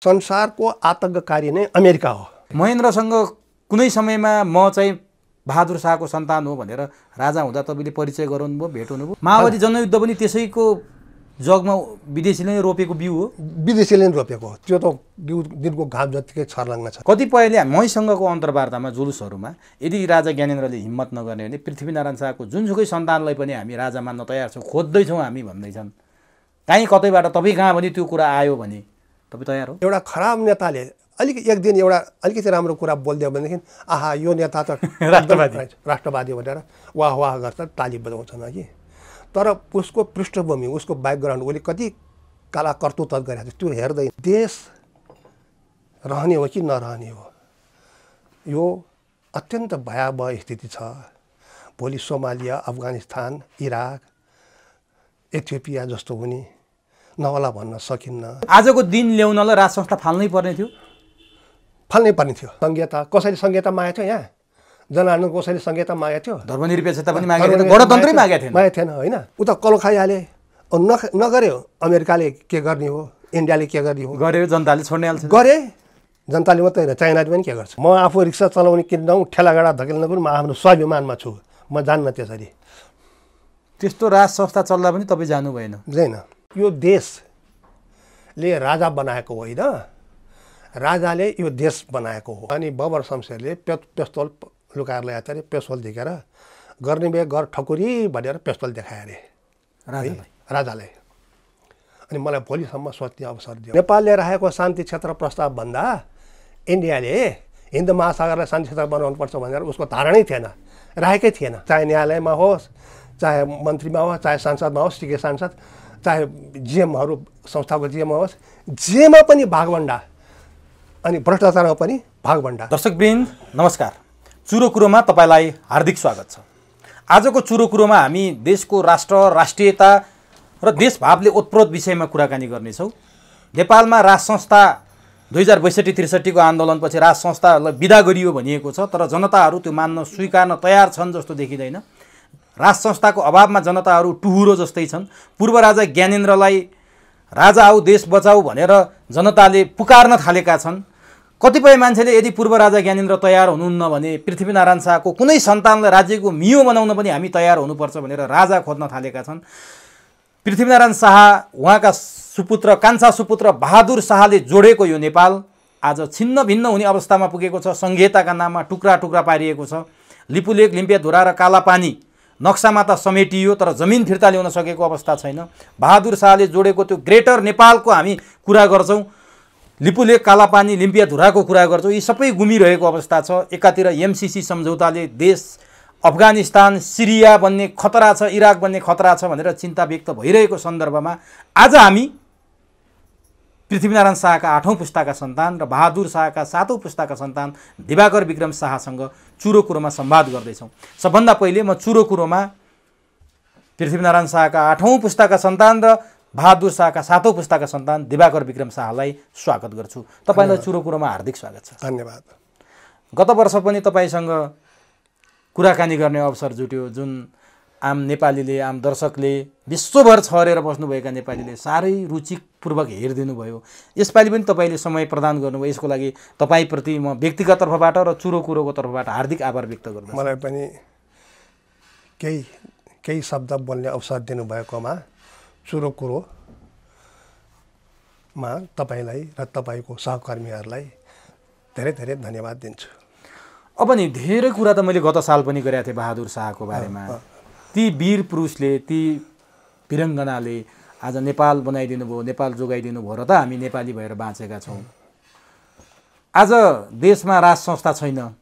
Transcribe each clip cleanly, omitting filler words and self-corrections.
संसारको आतंककारी नै अमेरिका हो। महेन्द्रसँग कुनै समयमा म चाहिँ बहादुर शाहको सन्तान हो भनेर राजा हुँदा तपाईँले परिचय गराउनुभयो, भेट हुनुभयो? माओवादी जनयुद्ध पनि त्यसैको जगमा विदेशीले नै रोपेको बिउ हो? विदेशीले नै रोपेको हो। त्यो त दिनको घाम जतिकै छर्लङ्ग छ। कतिपयले मैसँगको अन्तर्वार्तामा जुलुसहरूमा यदि राजा ज्ञानेन्द्रले हिम्मत नगर्ने भने पृथ्वीनारायण शाहको जुनसुकै सन्तानलाई पनि हामी राजा मान्न तयार छौँ, खोज्दैछौँ हामी भन्दैछन्। काहीँ कतैबाट तपाईँ कहाँ भने त्यो कुरा आयो भने तपाईँ तयार हो? एउटा खराब नेताले एक दिन एउटा अलिकति राम्रो कुरा बोलिदियो भनेदेखि आहा यो नेता त राष्ट्रवादी भनेर वाह वाह गर्छ, ताली बजाउँछन् कि। तर उसको पृष्ठभूमि, उसको ब्याकग्राउन्ड, उसले कति कला कर्तुत गरेको छ त्यो हेर्दै देश रहने हो कि नरहने हो, यो अत्यन्त भयावह स्थिति छ। भोलि सोमालिया, अफगानिस्तान, इराक, इथियोपिया जस्तो हुने नहोला भन्न सकिन्न। आजको दिन ल्याउनलाई राज संस्था फाल्नै पर्ने थियो? फाल्नै पर्ने थियो। संहिता कसैले संहिता मागेको थियो? यहाँ जनआन्दोलन कसैले संहिता मागेको थियो? धर्मनिरपेक्षता पनि मागेको थियो, गणतन्त्रै मागेको थिएन। मागेको थिएन होइन। उता कलो खाइहाले, नगर्यो। अमेरिकाले के गर्ने हो, इन्डियाले के गर्ने हो? गऱ्यो, जनताले छोड्ने हाल्छ। गरे, जनताले मात्रै होइन, चाइनाले पनि के गर्छ। म आफू रिक्सा चलाउने किन्दाउँ, ठेलागाडा धकेल्न पनि म आफ्नो स्वाभिमानमा छु, म जान्न त्यसरी। त्यस्तो राज संस्था चल्दा पनि तपाईँ जानु भएन? छैन। यो देशले राजा बनाएको होइन, राजाले यो देश बनाएको हो। अनि बबर शमशेरले पेस्तोल लुकाएर ल्याएको अरे, पेस्तोल देखेर गर्ने भए घर ठकुरी भनेर पेस्तोल देखाए अरे राजालाई। अनि मलाई भोलिसम्म सोच्ने अवसर दियो। नेपालले राखेको शान्ति क्षेत्र प्रस्ताव भन्दा इन्डियाले हिन्द महासागरलाई शान्ति क्षेत्र बनाउनुपर्छ भनेर उसको धारणै थिएन, राखेकै थिएन। चाहे न्यायालयमा होस्, चाहे मन्त्रीमा होस्, चाहे सांसदमा होस्, टिके सांसद, चाहे जिएमहरू संस्थाको जिएम होस्, जेमा पनि भागभण्डा अनि भ्रष्टाचारमा पनि भागभण्डा। दर्शकवृन्द नमस्कार, चुरो कुरोमा तपाईँलाई हार्दिक स्वागत छ। आजको चुरो कुरोमा हामी देशको राष्ट्र, राष्ट्रियता र देशभावले ओतप्रोत विषयमा कुराकानी गर्नेछौँ। नेपालमा राज संस्था 2062-63 आन्दोलनपछि राज संस्थालाई बिदा गरियो भनिएको छ, तर जनताहरू त्यो मान्न स्वीकार्न तयार छन् जस्तो देखिँदैन। राज संस्थाको अभावमा जनताहरू टुहुरो जस्तै छन्। पूर्व राजा ज्ञानेन्द्रलाई राजा आऊ देश बचाऊ भनेर जनताले पुकार्न थालेका छन्। कतिपय मान्छेले यदि पूर्व राजा ज्ञानेन्द्र तयार हुनुहुन्न भने पृथ्वीनारायण शाहको कुनै सन्तानलाई राज्यको मियो बनाउन पनि हामी तयार हुनुपर्छ भनेर राजा खोज्न थालेका छन्। पृथ्वीनारायण शाह, उहाँका सुपुत्र, कान्छा सुपुत्र बहादुर शाहले जोडेको यो नेपाल आज छिन्न भिन्न हुने अवस्थामा पुगेको छ। संहिताका नाममा टुक्रा टुक्रा पारिएको छ। लिपुलेख, लिम्पियाधुरा र कालापानी नक्सामा त समेटियो, तर जमिन फिर्ता ल्याउन सकेको अवस्था छैन। बहादुर शाहले जोडेको त्यो ग्रेटर नेपालको हामी कुरा गर्छौँ, लिपुलेख, कालापानी, लिम्पियाधुराको कुरा गर्छौँ, यी सबै गुमिरहेको अवस्था छ। एकातिर एमसीसी सम्झौताले देश अफगानिस्तान, सिरिया बन्ने खतरा छ, इराक बन्ने खतरा छ भनेर चिन्ता व्यक्त भइरहेको सन्दर्भमा आज हामी पृथ्वीनारायण शाहका 8औं पुस्ताका सन्तान र बहादुर शाहका 7औं पुस्ताका सन्तान दिवाकर विक्रम शाहसँग चुरो कुरोमा संवाद गर्दैछौँ। सबभन्दा पहिले म चुरो कुरोमा पृथ्वीनारायण शाहका 8औं पुस्ताका सन्तान र बहादुर शाहका 7औं पुस्ताका सन्तान दिवाकर विक्रम शाहलाई स्वागत गर्छु। तपाईँलाई चुरो कुरोमा हार्दिक स्वागत छ। धन्यवाद। गत वर्ष पनि तपाईँसँग कुराकानी गर्ने अवसर जुट्यो, जुन आम नेपालीले, आम दर्शकले, विश्वभर छरेर बस्नुभएका नेपालीले साह्रै रुचिपूर्वक हेरिदिनु भयो। यसपालि पनि तपाईँले समय प्रदान गर्नुभयो, यसको लागि तपाईँप्रति म व्यक्तिगत तर्फबाट र चुरो कुरोको तर्फबाट हार्दिक आभार व्यक्त गर्दछु। मलाई पनि केही शब्द बोल्ने अवसर दिनुभएकोमा चुरो कुरोमा तपाईँलाई र तपाईँको सहकर्मीहरूलाई धेरै धेरै धन्यवाद दिन्छु। अब नि धेरै कुरा त मैले गत साल पनि गरेको थिएँ बहादुर शाहको बारेमा। ती वीर पुरुषले, ती वीरङ्गनाले आज नेपाल बनाइदिनु भयो, नेपाल जोगाइदिनु भयो र त हामी नेपाली भएर बाँचेका छौँ। आज देशमा राज संस्था छैन।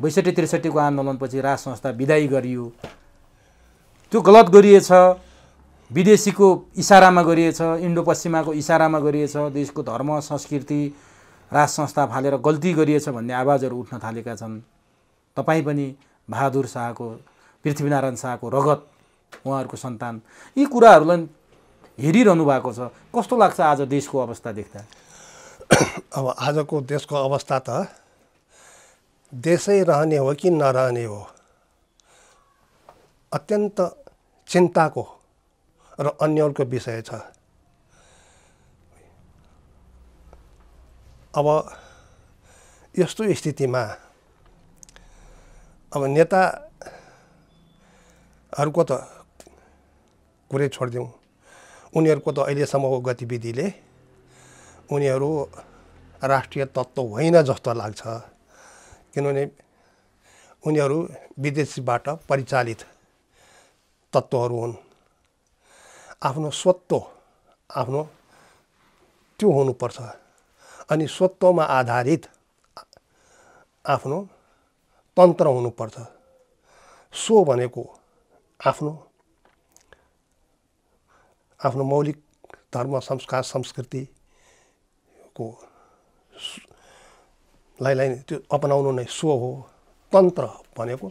62-63 आन्दोलनपछि राज संस्था विदायी गरियो। त्यो गलत गरिएछ, विदेशीको इसारामा गरिएछ, इन्डो पश्चिमाको इसारामा गरिएछ, देशको धर्म, संस्कृति, राज संस्था फालेर गल्ती गरिएछ भन्ने आवाजहरू उठ्न थालेका छन्। तपाईँ पनि बहादुर शाहको, पृथ्वीनारायण शाहको रगत, उहाँहरूको सन्तान, यी कुराहरूलाई हेरिरहनु भएको छ। कस्तो लाग्छ आज देशको अवस्था देख्दा? अब आजको देशको अवस्था त देशै रहने हो कि नरहने हो, अत्यन्त चिन्ताको र अन्यलको विषय छ। अब यस्तो स्थितिमा अब नेताहरूको त कुरै छोडिदिउँ, उनीहरूको त अहिलेसम्मको गतिविधिले उनीहरू राष्ट्रिय तत्त्व होइन जस्तो लाग्छ। किनभने उनीहरू विदेशीबाट परिचालित तत्त्वहरू हुन्। आफ्नो स्वत्व आफ्नो त्यो हुनुपर्छ। अनि स्वत्वमा आधारित आफ्नो तन्त्र हुनुपर्छ। सो भनेको आफ्नो मौलिक धर्म संस्कार संस्कृतिको लाई त्यो अपनाउनु नै सो हो। तन्त्र भनेको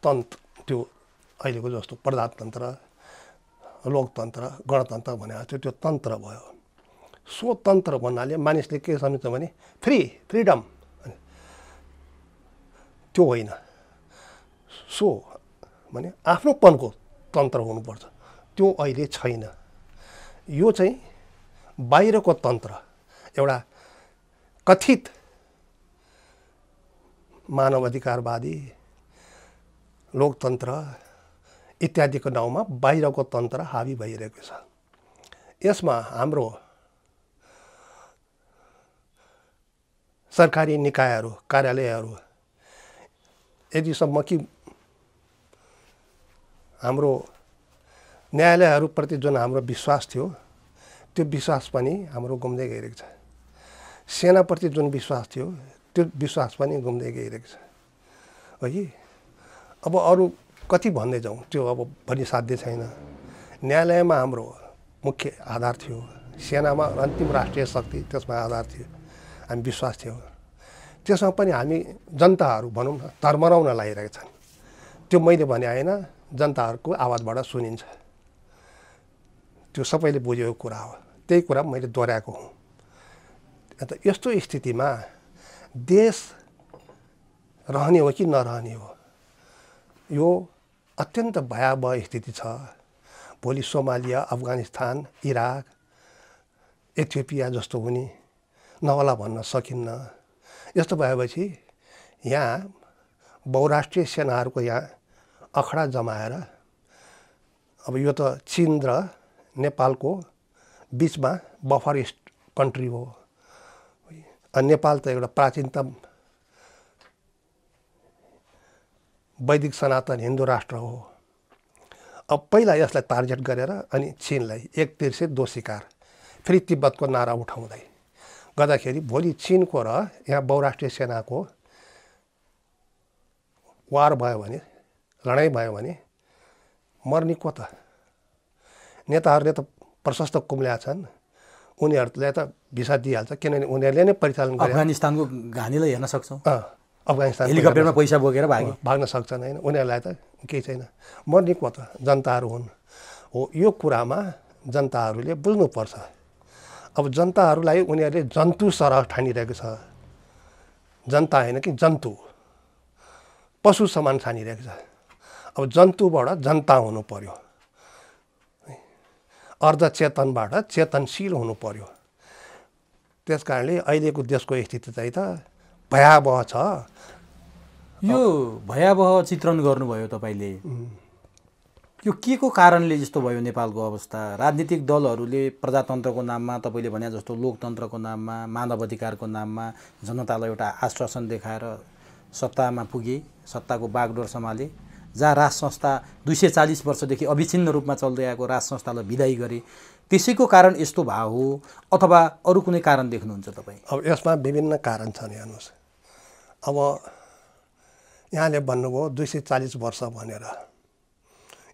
त्यो अहिलेको जस्तो प्रजातन्त्र लोकतन्त्र गणतन्त्र भनेको थियो त्यो तन्त्र भयो। स्वतन्त्र भन्नाले मानिसले के सम्झ्छ भने फ्रिडम त्यो होइन। सो भने आफ्नोपनको तन्त्र हुनुपर्छ, त्यो अहिले छैन। यो चाहिँ बाहिरको तन्त्र एउटा कथित मानव अधिकारवादी लोकतन्त्र इत्यादिको नाउँमा बाहिरको तन्त्र हावी भइरहेको छ। यसमा हाम्रो सरकारी निकायहरू कार्यालयहरू यदिसम्म कि हाम्रो न्यायालयहरूप्रति जुन हाम्रो विश्वास थियो त्यो विश्वास पनि हाम्रो गुम्दै गइरहेको छ। सेनाप्रति जुन विश्वास थियो त्यो विश्वास पनि गुम्दै गइरहेको छ है। अब अरू कति भन्दै जाउँ त्यो अब भनि साध्य छैन। न्यायालयमा हाम्रो मुख्य आधार थियो, सेनामा अन्तिम राष्ट्रिय शक्ति त्यसमा आधार थियो, हामी विश्वास थियो। त्यसमा पनि हामी जनताहरू भनौँ न धर्मराउन लागिरहेका छन्। त्यो मैले भने होइन, जनताहरूको आवाजबाट सुनिन्छ। त्यो सबैले बुझेको कुरा हो, त्यही कुरा मैले दोहोऱ्याएको हुँ। अन्त यस्तो स्थितिमा देश रहने हो कि नरहने हो, यो अत्यन्त भयावह स्थिति छ। भोलि सोमालिया, अफगानिस्तान, इराक, इथियोपिया जस्तो हुने नहोला भन्न सकिन्न। यस्तो भएपछि यहाँ बहुराष्ट्रिय सेनाहरूको यहाँ अखडा जमाएर अब यो त चीन र नेपालको बिचमा बफर कन्ट्री हो। नेपाल त एउटा प्राचीनतम वैदिक सनातन हिन्दू राष्ट्र हो। अब पहिला यसलाई टार्गेट गरेर अनि चीनलाई एक तीर से दो शिकार, फेरि तिब्बतको नारा उठाउँदै गर्दाखेरि भोलि चीनको र यहाँ बहुराष्ट्रिय सेनाको वार भयो भने, लडाइँ भयो भने मर्ने को त? नेताहरूले त प्रशस्त कुम्ल्या छन्, उनीहरूले त भिसा दिइहाल्छ, किनभने उनीहरूले नै परिचालन गरे। अफगानिस्तानको घानीलाई हेर्न सक्छौँ, अफगानिस्तान हेलिकप्टरमा पैसा बोकेर भाग्न सक्छन् होइन, उनीहरूलाई त केही छैन। मर्ने को त जनताहरू हुन्। हो, यो कुरामा जनताहरूले बुझ्नुपर्छ। अब जनताहरूलाई उनीहरूले जन्तु सरह ठानिरहेको छ। जनता होइन कि जन्तु, पशु समान ठानिरहेको छ। अब जन्तुबाट जनता हुनु पर्यो, अर्धचेतनबाट चेतनशील हुनु पर्यो। त्यस कारणले अहिलेको देशको स्थिति चाहिँ त भयावह छ। यो भयावह चित्रण गर्नुभयो तपाईँले। यो के को कारणले यस्तो भयो नेपालको अवस्था? राजनीतिक दलहरूले प्रजातन्त्रको नाममा, तपाईँले भने जस्तो लोकतन्त्रको नाममा, मानव अधिकारको नाममा जनतालाई एउटा आश्वासन देखाएर सत्तामा पुगे, सत्ताको बागडोर सम्हाले, जहाँ राज संस्था 240 वर्षदेखि अविच्छिन्न रूपमा चल्दै आएको राज संस्थालाई विदाई गरे। त्यसैको कारण यस्तो भाव हो अथवा अरू कुनै कारण देख्नुहुन्छ तपाईँ? अब यसमा विभिन्न कारण छन्। हेर्नुहोस्, अब यहाँले भन्नुभयो 240 वर्ष भनेर,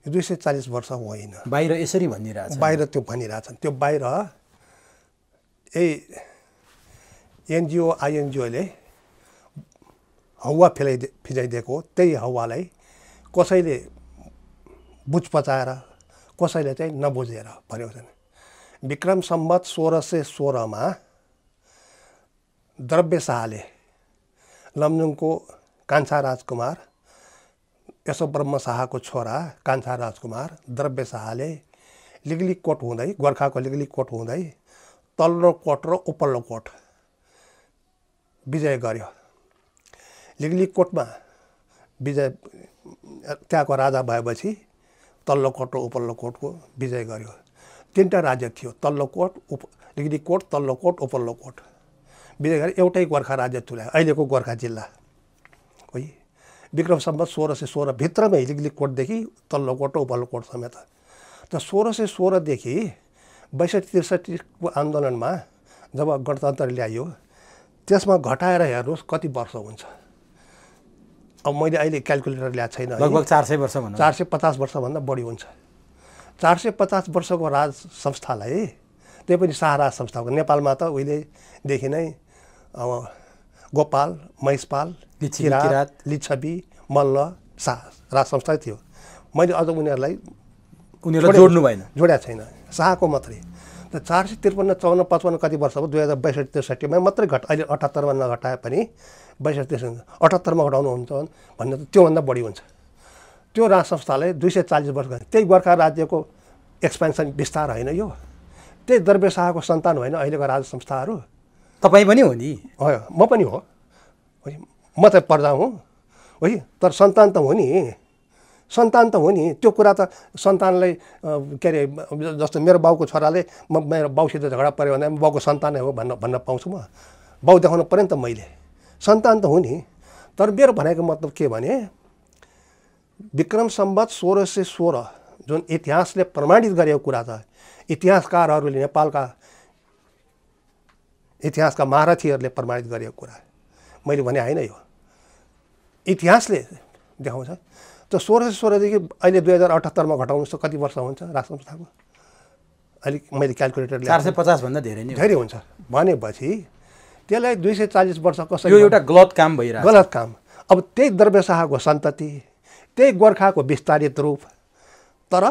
यो 240 वर्ष होइन। बाहिर यसरी भनिरहेछ, बाहिर त्यो भनिरहेछन्। त्यो बाहिर यही एनजिओ आइएनजिओले हावा फिजाइदिएको, त्यही हावालाई कसैले बुझ पचाएर कसैले चाहिँ नबुझेर भनेको छन्। विक्रम सम्वत 1616 द्रव्य शाहले लमजुङको कान्छा राजकुमार यसो ब्रह्म शाहको छोरा कान्छा राजकुमार द्रव्य शाहले लिगली कोट हुँदै, गोर्खाको लिगली कोट हुँदै तल्लो कोट र उपल्लो कोट विजय गर्यो। लिगलिगकोटमा विजय त्यहाँको राजा भएपछि तल्लो कोट र उपल्लो कोटको विजय गर्यो। 3टा राज्य थियो, तल्लो कोट, लिगलिगकोट, तल्लो कोट, उपल्लो कोट। विजय गरे एउटै गोर्खा राज्य तुल्यायो, अहिलेको गोर्खा जिल्ला है। विक्रम सम्वत 1616 भित्रमै लिगलिगकोटदेखि तल्लो कोट र उपल्लो कोट समेत। त 1616 देखि 62-63 को आन्दोलनमा जब गणतन्त्र ल्याइयो त्यसमा घटाएर हेर्नुहोस् कति वर्ष हुन्छ। अब मैले अहिले क्यालकुलेटर ल्याएको छैन, लगभग 400 वर्ष भन्नु। 450 वर्षभन्दा बढी हुन्छ। 450 वर्षको राज संस्थालाई, त्यही पनि शाह राज संस्थाको, नेपालमा त उहिलेदेखि नै अब गोपाल, महिषपाल, किरात, लिच्छवी, मल्ल, शाह राज संस्था थियो। मैले अझ उनीहरूलाई जोड्नु भएन, जोडेको छैन, शाहको मात्रै। त 453, 54, 55 कति वर्ष भयो, 2062-63 मा मात्रै अहिले 78 मा नघटाए पनि 62-63, 78 मा घटाउनु हुन्छ भन्ने त त्योभन्दा बढी हुन्छ। त्यो राज संस्थालाई 240 वर्ष गरे। त्यही गोर्खा राज्यको एक्सपेन्सन विस्तार होइन यो? त्यही दरबे शाहको सन्तान होइन अहिलेको राज संस्थाहरू? तपाईँ पनि हो नि? हो, म पनि हो, म त प्रजा हुँ है, तर सन्तान त हो नि, सन्तान त हो नि। त्यो कुरा त सन्तानलाई के अरे, जस्तो मेरो बाउको छोराले मेरो बाउसित झगडा पऱ्यो भने बाउको सन्तानै हो भन्न पाउँछु म? बाउ देखाउनु पऱ्यो नि त मैले, सन्तान त हो नि। तर मेरो भनेको मतलब के भने विक्रम सम्वत 1616 जुन इतिहासले प्रमाणित गरेको कुरा छ, इतिहासकारहरूले, नेपालका इतिहासका महारथीहरूले प्रमाणित गरेको कुरा मैले भने होइन, यो इतिहासले देखाउँछ। त 1616 देखि अहिले 2078 मा घटाउनु त कति वर्ष हुन्छ राज संस्थाको? अहिले मैले क्यालकुलेटर 450 भन्दा धेरै नै धेरै हुन्छ भनेपछि त्यसलाई 240 वर्ष कसरी? यो एउटा गलत काम भइरहेको, गलत काम। अब त्यही दरबे शाहको सन्तति, त्यही गोर्खाको विस्तारित रूप, तर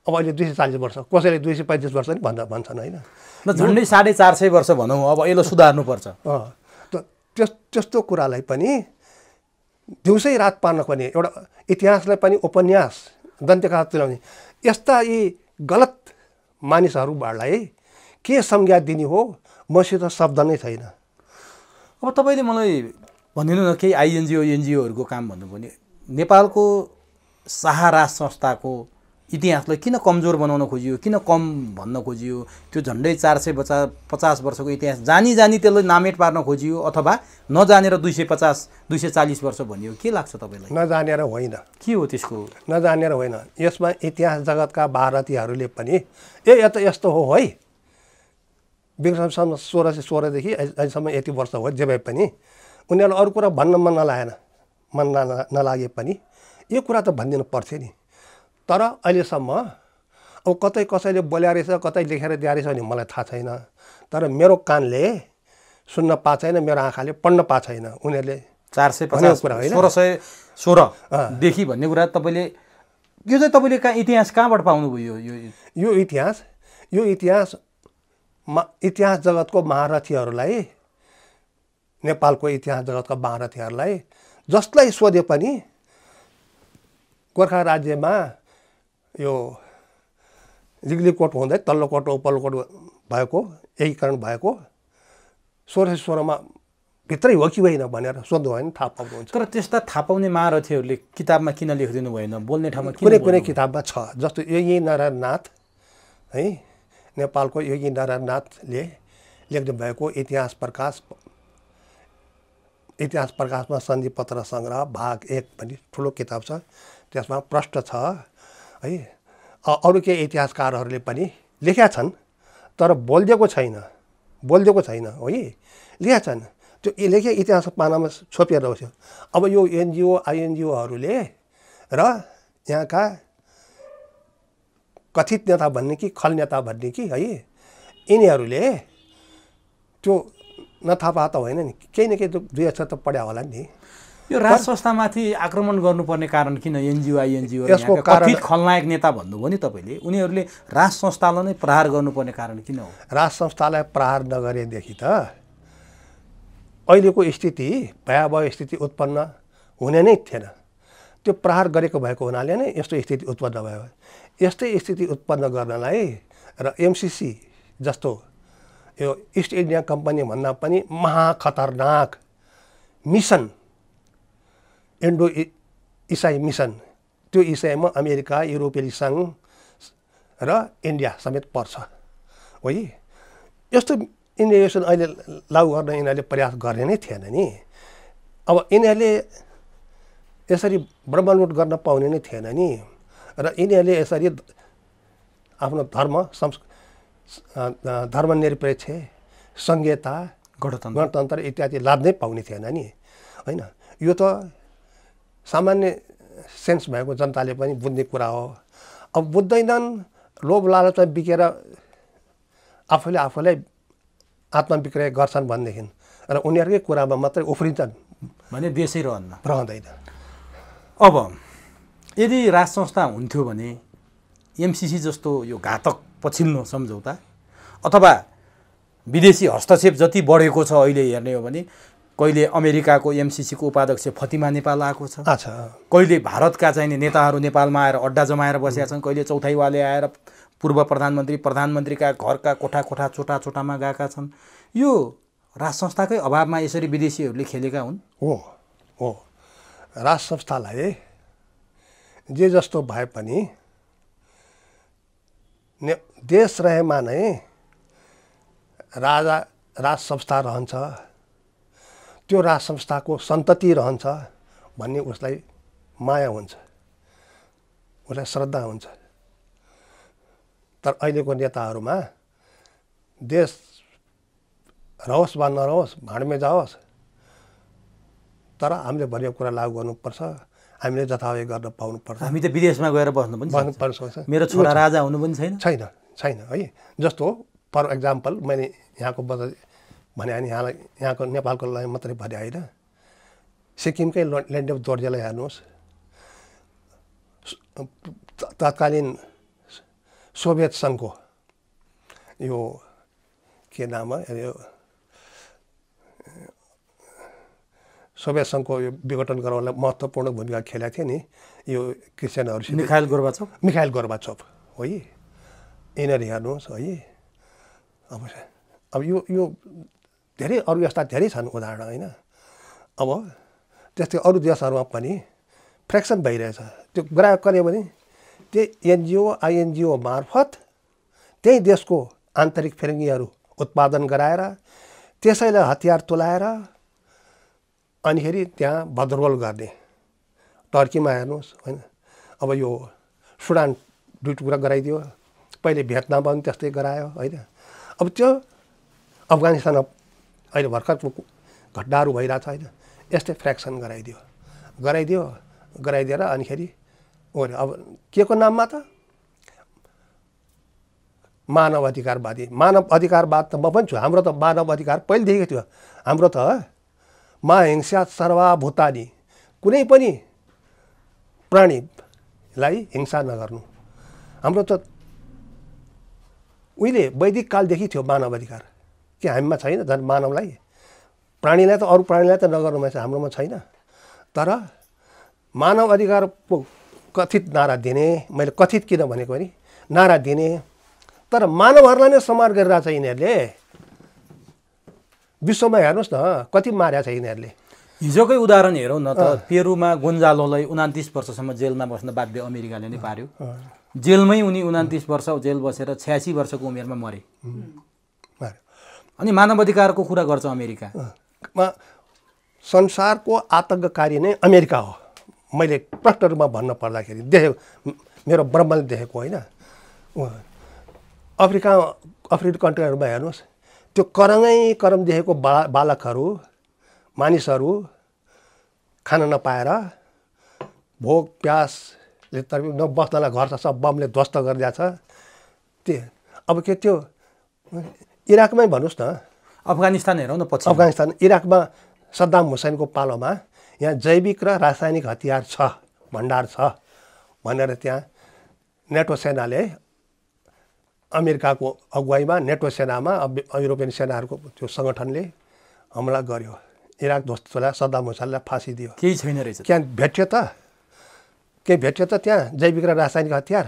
अब अहिले 240 वर्ष, कसैले 235 वर्ष नि भन्छन् होइन? झन्डै 450 वर्ष भनौँ। अब यसलाई सुधार्नुपर्छ। त्यस्तो कुरालाई पनि दिउँसै रात पार्नको पनि एउटा इतिहासलाई पनि उपन्यास दन्त्यकथा तुल्याउने यस्ता यी गलत मानिसहरूलाई के संज्ञा दिने हो मसित शब्द नै छैन। अब तपाईँले मलाई भनिदिनु न, केही आइएनजिओ एनजिओहरूको काम भन्नुभयो, नेपालको शाह राज संस्थाको इतिहासलाई किन कमजोर बनाउन खोजियो, किन कम भन्न खोजियो? त्यो झन्डै 450 वर्षको इतिहास जानी त्यसलाई नामेट पार्न खोजियो, अथवा नजानेर 240 वर्ष भनियो? के लाग्छ तपाईँलाई? नजानेर होइन। के हो त्यसको? नजानेर होइन, यसमा इतिहास जगतका भारतीयहरूले पनि यस्तो हो है, विक्रम सम्वत 1616 देखि अहिलेसम्म यति वर्ष हो, जे भए पनि उनीहरूलाई अरू कुरा भन्न मन नलागे पनि यो कुरा त भनिदिनु पर्थ्यो नि। तर अहिलेसम्म अब कतै कसैले बोल्या रहेछ, कतै लेखेर दिए रहेछ भने मलाई थाहा छैन। तर मेरो कानले सुन्न पाएको छैन, मेरो आँखाले पढ्न पाएको छैन। उनीहरूले 416 देखि भन्ने कुरा तपाईँले, यो चाहिँ तपाईँले इतिहास कहाँबाट पाउनुभयो? यो इतिहास इतिहास जगतको महारथीहरूलाई, नेपालको इतिहास जगतका महारथीहरूलाई जसलाई सोधे पनि गोर्खा राज्यमा यो लिगलिगकोट हुँदै तल्लो कोट र उपल्लो कोट भएको, एकीकरण भएको 1616 मा भित्रै हो कि होइन भनेर सोध्नु भयो भने थाहा पाउनुहुन्छ। तर त्यस्ता थाहा पाउने महारथीहरूले किताबमा किन लेखिदिनु भएन? बोल्ने ठाउँमा कुनै किताबमा छ। जस्तो योगी नारायणनाथ है, नेपालको योगी नारायणनाथले लेख्नु भएको इतिहास प्रकाशमा सन्धिपत्र सङ्ग्रह भाग 1 भन्ने ठुलो किताब छ। त्यसमा प्रश्न छ है। अरू केही इतिहासकारहरूले पनि लेखेका छन्, तर बोलिदिएको छैन है, लेखेका छन्। त्यो लेखे इतिहास पानामा छोपिएर बस्यो। अब यो एनजिओ आइएनजिओहरूले र यहाँका कथित नेता भन्ने कि खल नेता भन्ने कि है, यिनीहरूले त्यो नथाहा पाए त होइन नि, केही न केही 2 अक्षर त पढ्या होला नि। यो राज संस्थामाथि आक्रमण गर्नुपर्ने कारण किन? एनजिओ आइएनजिओ यसको कथित खलनायक नेता भन्नुभयो नि तपाईँले, उनीहरूले राज संस्थालाई नै प्रहार गर्नुपर्ने कारण किन हो? राज संस्थालाई प्रहार नगरेदेखि त अहिलेको स्थिति, भयावह स्थिति उत्पन्न हुने नै थिएन। त्यो प्रहार गरेको भएको हुनाले नै यस्तो स्थिति उत्पन्न भयो। यस्तै स्थिति उत्पन्न गर्नलाई र एमसिसी जस्तो यो इस्ट इन्डिया कम्पनी भन्दा पनि महाखतरनाक मिसन इन्डो इसाई मिसन, त्यो इसाईमा अमेरिका, युरोपेली सङ्घ र इन्डिया समेत पर्छ है। यस्तो इन्डिएसन अहिले लागू गर्न यिनीहरूले प्रयास गर्ने नै थिएन नि। अब यिनीहरूले यसरी ब्रह्मलुट गर्न पाउने नै थिएन नि। र यिनीहरूले यसरी आफ्नो धर्मनिरपेक्ष, सङ्घीयता, गणतन्त्र इत्यादि लाद्नै पाउने थिएन नि होइन। यो त सामान्य सेन्स भएको जनताले पनि बुझ्ने कुरा हो। अब बुझ्दैनन्, लोभ लालचमा बिकेर आफूलाई आत्मविक्रय गर्छन् भनेदेखि र उनीहरूकै कुरामा मात्रै उफ्रिन्छन् भने देशै रहँदैन। अब यदि राज संस्था हुन्थ्यो भने एमसिसी जस्तो यो घातक पछिल्लो सम्झौता अथवा विदेशी हस्तक्षेप जति बढेको छ अहिले हेर्ने हो भने कहिले अमेरिकाको एमसिसीको उपाध्यक्ष फतिमा नेपाल आएको छ, कहिले भारतका चाहिने नेताहरू नेपालमा आएर अड्डा जमाएर बसेका छन्, कहिले चौथाइवाले आएर पूर्व प्रधानमन्त्रीका घरका कोठा चोटामा गएका छन्। यो राज संस्थाकै अभावमा यसरी विदेशीहरूले खेलेका हुन्। हो राज संस्थालाई जे जस्तो भए पनि देश रहेमा नै राज संस्था रहन्छ, त्यो राज संस्थाको सन्तति रहन्छ भन्ने उसलाई माया हुन्छ, उसलाई श्रद्धा हुन्छ। तर अहिलेको नेताहरूमा देश रहोस् वा नरहोस्, भाँडमे जाओस्, तर हामीले भनेको कुरा लागू गर्नुपर्छ, हामीले जथाभावी गर्न पाउनुपर्छ। हामी त विदेशमा गएर बस्नुपर्छ। मेरो छोरा राजा हुनु पनि छैन है। जस्तो फर एक्जाम्पल मैले यहाँको भने अनि यहाँको नेपालको लागि मात्रै भने होइन, सिक्किमकै ल्यान्ड अफ जोर्जियालाई हेर्नुहोस्, तत्कालीन सोभियत सङ्घको यो के नाम हो, यो सोभियत सङ्घको यो विघटन गराउनलाई महत्त्वपूर्ण भूमिका खेलेको थियो नि यो क्रिस्चियनहरूसित, मिखाइल गोर्बाचोभ हो। यिनीहरू हेर्नुहोस् है। अब यो धेरै अरू यस्ता धेरै छन् उदाहरण होइन। अब त्यस्तै अरू देशहरूमा पनि फ्रेक्सन भइरहेछ। त्यो ग्राहक गर्यो भने त्यही एनजिओ आइएनजिओ मार्फत त्यही देशको आन्तरिक फिर्ङ्गीहरू उत्पादन गराएर त्यसैलाई हतियार तुलाएर अनिखेरि त्यहाँ भद्रोल गर्ने। टर्कीमा हेर्नुहोस् होइन, अब यो सुडान दुई टुक्रा गराइदियो, पहिले भियतनाममा पनि त्यस्तै गरायो होइन। अब त्यो अफगानिस्तानमा अहिले भर्खरको घटनाहरू भइरहेछ होइन, यस्तै फ्रेक्सन गराइदिएर अनिखेरि अब के को नाममा त मानव अधिकारवाद त म पनि छु। हाम्रो त मानव अधिकार पहिलेदेखि थियो। हाम्रो त हिंसा सर्वभूतानि, कुनै पनि प्राणीलाई हिंसा नगर्नु, हाम्रो त उहिले वैदिक कालदेखि थियो मानव अधिकार। के हामीमा छैन? झन् मानवलाई, प्राणीलाई त अरू प्राणीलाई त नगर्नुमा चाहिँ हाम्रोमा छैन। तर मानव अधिकारको कथित नारा दिने, मैले कथित किन भनेको भने नारा दिने, तर मानवहरूलाई नै समार गरिरहेछ यिनीहरूले। विश्वमा हेर्नुहोस् न कति मारेको छ यिनीहरूले। हिजोकै उदाहरण हेरौँ न त, पेरुमा गोन्जालोलाई 29 वर्षसम्म जेलमा बस्न बाध्य अमेरिकाले नै पार्यो। जेलमै उनी 29 वर्ष जेल बसेर 86 वर्षको उमेरमा मरे। अनि मानव अधिकारको कुरा गर्छ अमेरिका। संसारको आतङ्ककारी नै अमेरिका हो। मैले प्रष्ट रूपमा भन्न पर्दाखेरि देखेको, मेरो ब्रह्मले देखेको होइन। अफ्रिकन कन्ट्रीहरूमा हेर्नुहोस्, त्यो करम देखेको बालकहरू, मानिसहरू खान नपाएर भोक प्यासले नबस्नलाई घर सब बमले ध्वस्त गरिदिएको छ। त्यो अब के त्यो इराकमै भन्नुहोस् न, अफगानिस्तान हेरौँ न, पछि अफगानिस्तान, इराकमा सद्दाम हुसैनको पालोमा यहाँ जैविक र रासायनिक हतियार छ, भण्डार छ भनेर त्यहाँ नेटो सेनाले, अमेरिकाको अगुवाईमा नेटो सेनामा युरोपियन सेनाहरूको त्यो सङ्गठनले हमला गर्यो। इराक ध्वस्त तुल्यायो, सद्दाम हुसैनलाई फाँसी दियो। केही छैन रहेछ त्यहाँ भेट्यो त त्यहाँ जैविक र रासायनिक हतियार।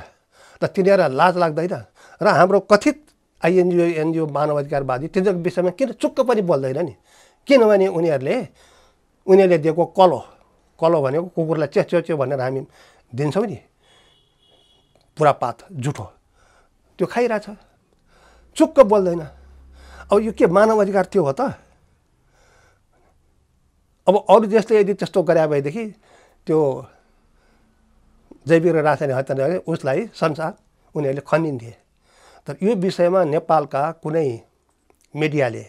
त तिनीहरूलाई लाज लाग्दैन? र हाम्रो कथित एनजिओ मानवाधिकारवादी तिनीहरूको विषयमा किन चुक्क पनि बोल्दैन नि? किनभने उनीहरूले दिएको कलो भनेको कुकुरलाई च्याउ भनेर हामी दिन्छौँ नि, पुरा पात जुठो त्यो खाइरहेछ, चुक्क बोल्दैन। अब यो के मानव अधिकार त्यो हो त? अब अरू देशले यदि त्यस्तो गरे भएदेखि त्यो जैविक र रासायनिक हत्या उसलाई संसार उनीहरूले खनिन्थे। तर यो विषयमा नेपालका कुनै मिडियाले,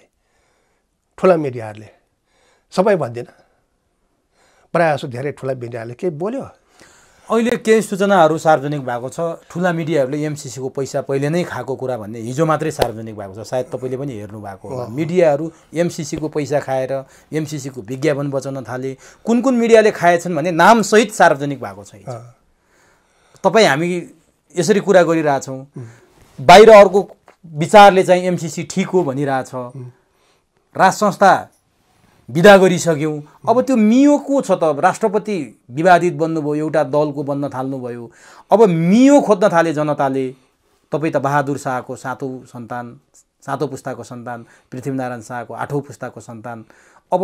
ठुला मिडियाहरूले, सबै भन्दिनँ, प्रायः जसो धेरै ठुला मिडियाले केही बोल्यो। अहिले केही सूचनाहरू सार्वजनिक भएको छ, ठुला मिडियाहरूले एमसिसीको पैसा पहिले नै खाएको कुरा भन्ने हिजो मात्रै सार्वजनिक भएको छ, सायद तपाईँले पनि हेर्नु भएको हो। मिडियाहरू एमसिसीको पैसा खाएर एमसिसीको विज्ञापन बचाउन थाले। कुन कुन मिडियाले खाएछन् भने नामसहित सार्वजनिक भएको छ। तपाईँ हामी यसरी कुरा गरिरहेछौँ, बाहिर अर्को विचारले चाहिँ एमसिसी ठिक हो भनिरहेछ, राज संस्था विदा गरिसक्यौँ। अब त्यो मियो को छ त? राष्ट्रपति विवादित बन्नुभयो, एउटा दलको बन्न थाल्नुभयो। अब मियो खोज्न थाले जनताले। तपाईँ त बहादुर शाहको 7औं पुस्ताको सन्तान, पृथ्वीनारायण शाहको 8औं पुस्ताको सन्तान। अब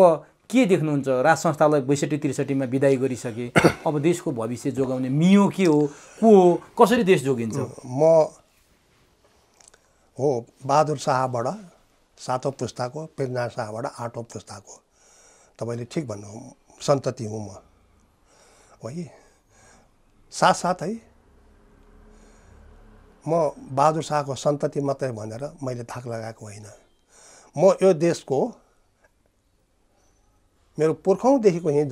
के देख्नुहुन्छ? राज संस्थालाई 62-63 विदाई गरिसके, अब देशको भविष्य जोगाउने मियो के हो, को हो, कसरी देश जोगिन्छ? म हो बहादुर शाहबाट 7औं पुस्ताको, पृथ्वीनारायण शाहबाट 8औं पुस्ताको। तपाईँले ठिक भन्नु, सन्तति हुँ म, है। साथसाथै म बहादुर शाहको सन्तति मात्रै भनेर मैले थाक लगाएको होइन। म यो देशको मेरो पुर्खौँदेखिको यहीँ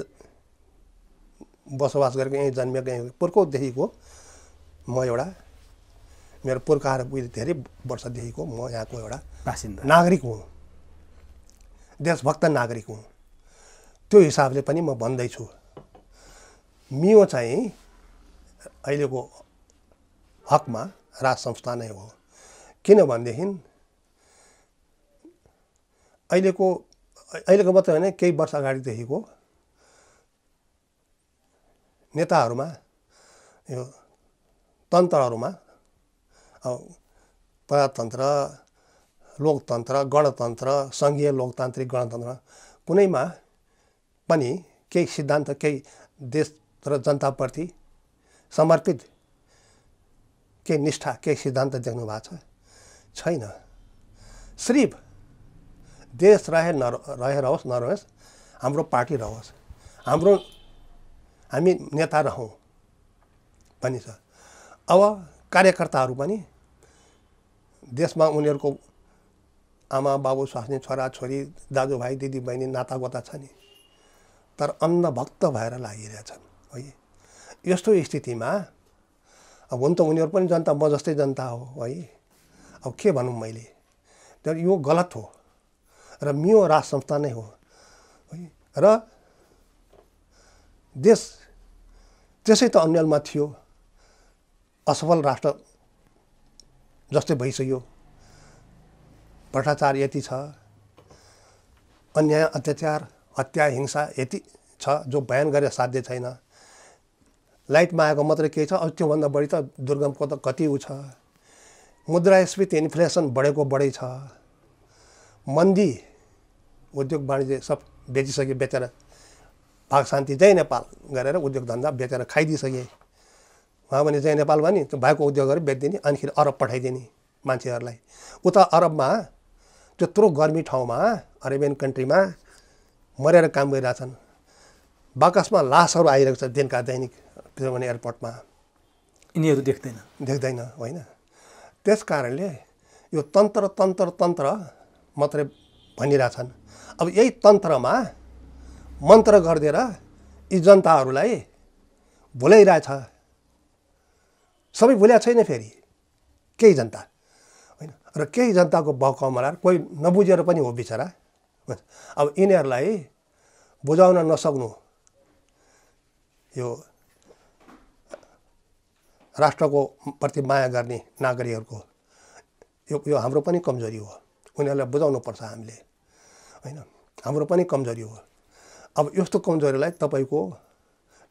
बसोबास गरेको, यहीँ जन्मेको, यहीँ पुर्खौँदेखिको म एउटा, मेरो पुर्खाहरू धेरै वर्षदेखिको म यहाँको एउटा बासिन्दा नागरिक हुँ, देशभक्त नागरिक हुँ। त्यो हिसाबले पनि म भन्दैछु, मियो चाहिँ अहिलेको हकमा राज संस्था नै हो। किनभनेदेखि अहिलेको मात्रै होइन, केही वर्ष अगाडिदेखिको नेताहरूमा, यो तन्त्रहरूमा, प्रजातन्त्र, लोकतन्त्र, गणतन्त्र, सङ्घीय लोकतान्त्रिक गणतन्त्र, कुनैमा पनि केही सिद्धान्त, केही देश र जनताप्रति समर्पित केही निष्ठा, केही सिद्धान्त देख्नु भएको छैन। सिर्फ देश रहोस् नरहोस्, हाम्रो पार्टी रहोस्, हामी नेता रहौँ पनि छ। अब कार्यकर्ताहरू पनि देशमा उनीहरूको आमा बाबु, स्वास्नी, छोरा छोरी, दाजुभाइ, दिदीबहिनी, नातागोता छ नि, तर अन्धभक्त भएर लागिरहेछन्, है। यस्तो स्थितिमा अब हुन त उनीहरू पनि जनता, म जस्तै जनता हो, है। अब के भनौँ मैले, तर यो गलत हो र मियो राज संस्था नै हो, है। र देश त्यसै त अन्यलमा थियो, असफल राष्ट्र जस्तै भइसक्यो। भ्रष्टाचार यति छ, अन्याय अत्याचार, हत्या, हिंसा यति छ जो बयान गरेर साध्य छैन। लाइटमा आएको मात्रै केही छ, अब त्योभन्दा बढी त दुर्गमको त कति उ छ। मुद्रास्फीति, इन्फ्लेसन बढेको बढै छ। मन्दी, उद्योग वाणिज्य सब बेचिसके, बेचेर भाग शान्ति जय नेपाल गरेर उद्योग धन्दा बेचेर खाइदिइसके। उहाँ भने जय नेपाल भने त्यो भएको उद्योगहरू बेचिदिने, अनिखेरि अरब पठाइदिने मान्छेहरूलाई। उता अरबमा त्यत्रो गर्मी ठाउँमा, अरेबियन कन्ट्रीमा मरेर काम गरिरहेछन्। बाकसमा लासहरू आइरहेको छ दिनका दैनिक त्रिभुवन एयरपोर्टमा। यिनीहरू देख्दैन, होइन। त्यस कारणले यो तन्त्र मात्रै भनिरहेछन्। अब यही तन्त्रमा मन्त्र गरिदिएर यी जनताहरूलाई भुलाइरहेछ। सबै भुल्या छैन फेरि, केही जनता, होइन। र केही जनताको बहकाउमा कोही नबुझेर पनि हो बिचरा। अब यिनीहरूलाई बुझाउन नसक्नु यो राष्ट्रको प्रति माया गर्ने नागरिकहरूको यो हाम्रो पनि कमजोरी हो। उनीहरूलाई बुझाउनुपर्छ हामीले, होइन। हाम्रो पनि कमजोरी हो। अब यस्तो कमजोरीलाई तपाईँको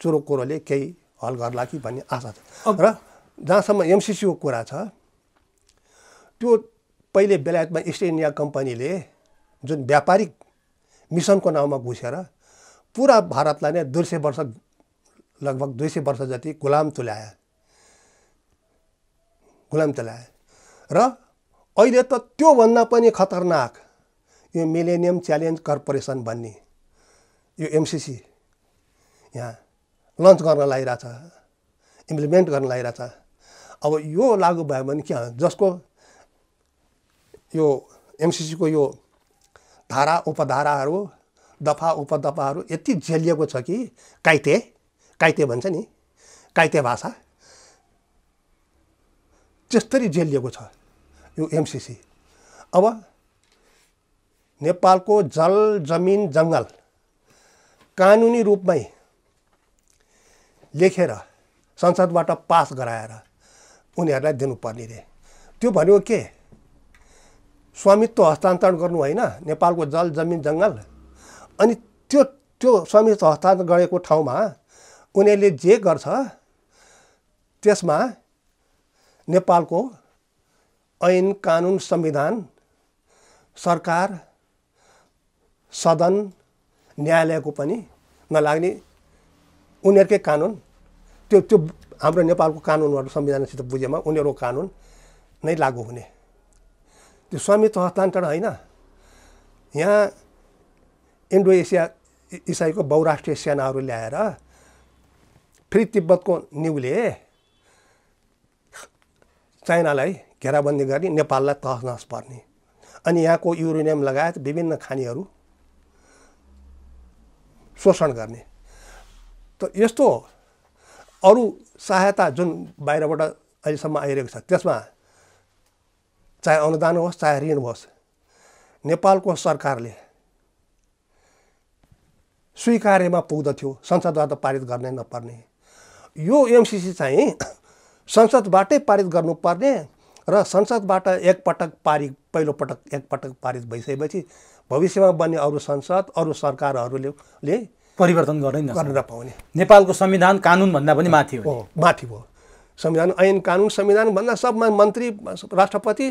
चुरो कुरोले केही हल गर्ला कि भन्ने आशा छ। र जहाँसम्म एमसिसीको कुरा छ, त्यो पहिले बेलायतमा इस्ट इन्डिया कम्पनीले जुन व्यापारिक मिसनको नाउँमा घुसेर पुरा भारतलाई नै 200 वर्ष लगभग 200 वर्ष जति गुलाम तुल्याए र अहिले त त्योभन्दा पनि खतरनाक यो मिलेनियम च्यालेन्ज कर्पोरेसन भन्ने यो एमसीसी यहाँ लन्च गर्न लागिरहेछ, इम्प्लिमेन्ट गर्न लागिरहेछ। अब यो लागू भयो भने के जसको यो एमसीसीको यो धारा उपधाराहरू दफा उपदफाहरू यति झेलिएको छ कि काइते भन्छ नि, काइते भाषा त्यस्तरी झेलिएको छ यो एमसीसी। अब नेपालको जल जमिन जङ्गल कानुनी रूपमै लेखेर संसदबाट पास गराएर उनीहरूलाई दिनुपर्ने रे। त्यो भनेको के? स्वामित्व हस्तान्तरण गर्नु होइन नेपालको जल जमिन जङ्गल। अनि त्यो स्वामित्व हस्तान्तरण गरेको ठाउँमा उनीहरूले जे गर्छ त्यसमा नेपालको ऐन कानुन संविधान सरकार सदन न्यायालयको पनि नलाग्ने उनीहरूकै कानुन त्यो हाम्रो नेपालको कानुनहरू संविधानसित बुझेमा उनीहरूको कानुन नै लागू हुने। त्यो स्वामित्व हस्तान्तरण होइन। यहाँ इन्डो एसियाको बहुराष्ट्रिय सेनाहरू ल्याएर फेरि तिब्बतको न्युले चाइनालाई घेराबन्दी गर्ने, नेपाललाई तहस नहस पर्ने, अनि यहाँको युरेनियम लगायत विभिन्न खानीहरू शोषण गर्ने। त यस्तो अरू सहायता जुन बाहिरबाट अहिलेसम्म आइरहेको छ त्यसमा चाहे अनुदान होस् चाहे ऋण होस् नेपालको सरकारले स्वीकार्यमा पुग्दथ्यो, संसदबाट पारित गर्ने नपर्ने। यो एमसीसी चाहिँ संसदबाटै पारित गर्नुपर्ने र संसदबाट पहिलोपटक एकपटक पारित भइसकेपछि भविष्यमा बन्ने अरू संसद अरू सरकारहरूले परिवर्तन गर्न नपाउने। नेपालको संविधान कानुन भन्दा पनि माथि हो। माथि भयो। संविधान ऐन कानुन संविधान भन्दा सबमा मन्त्री राष्ट्रपति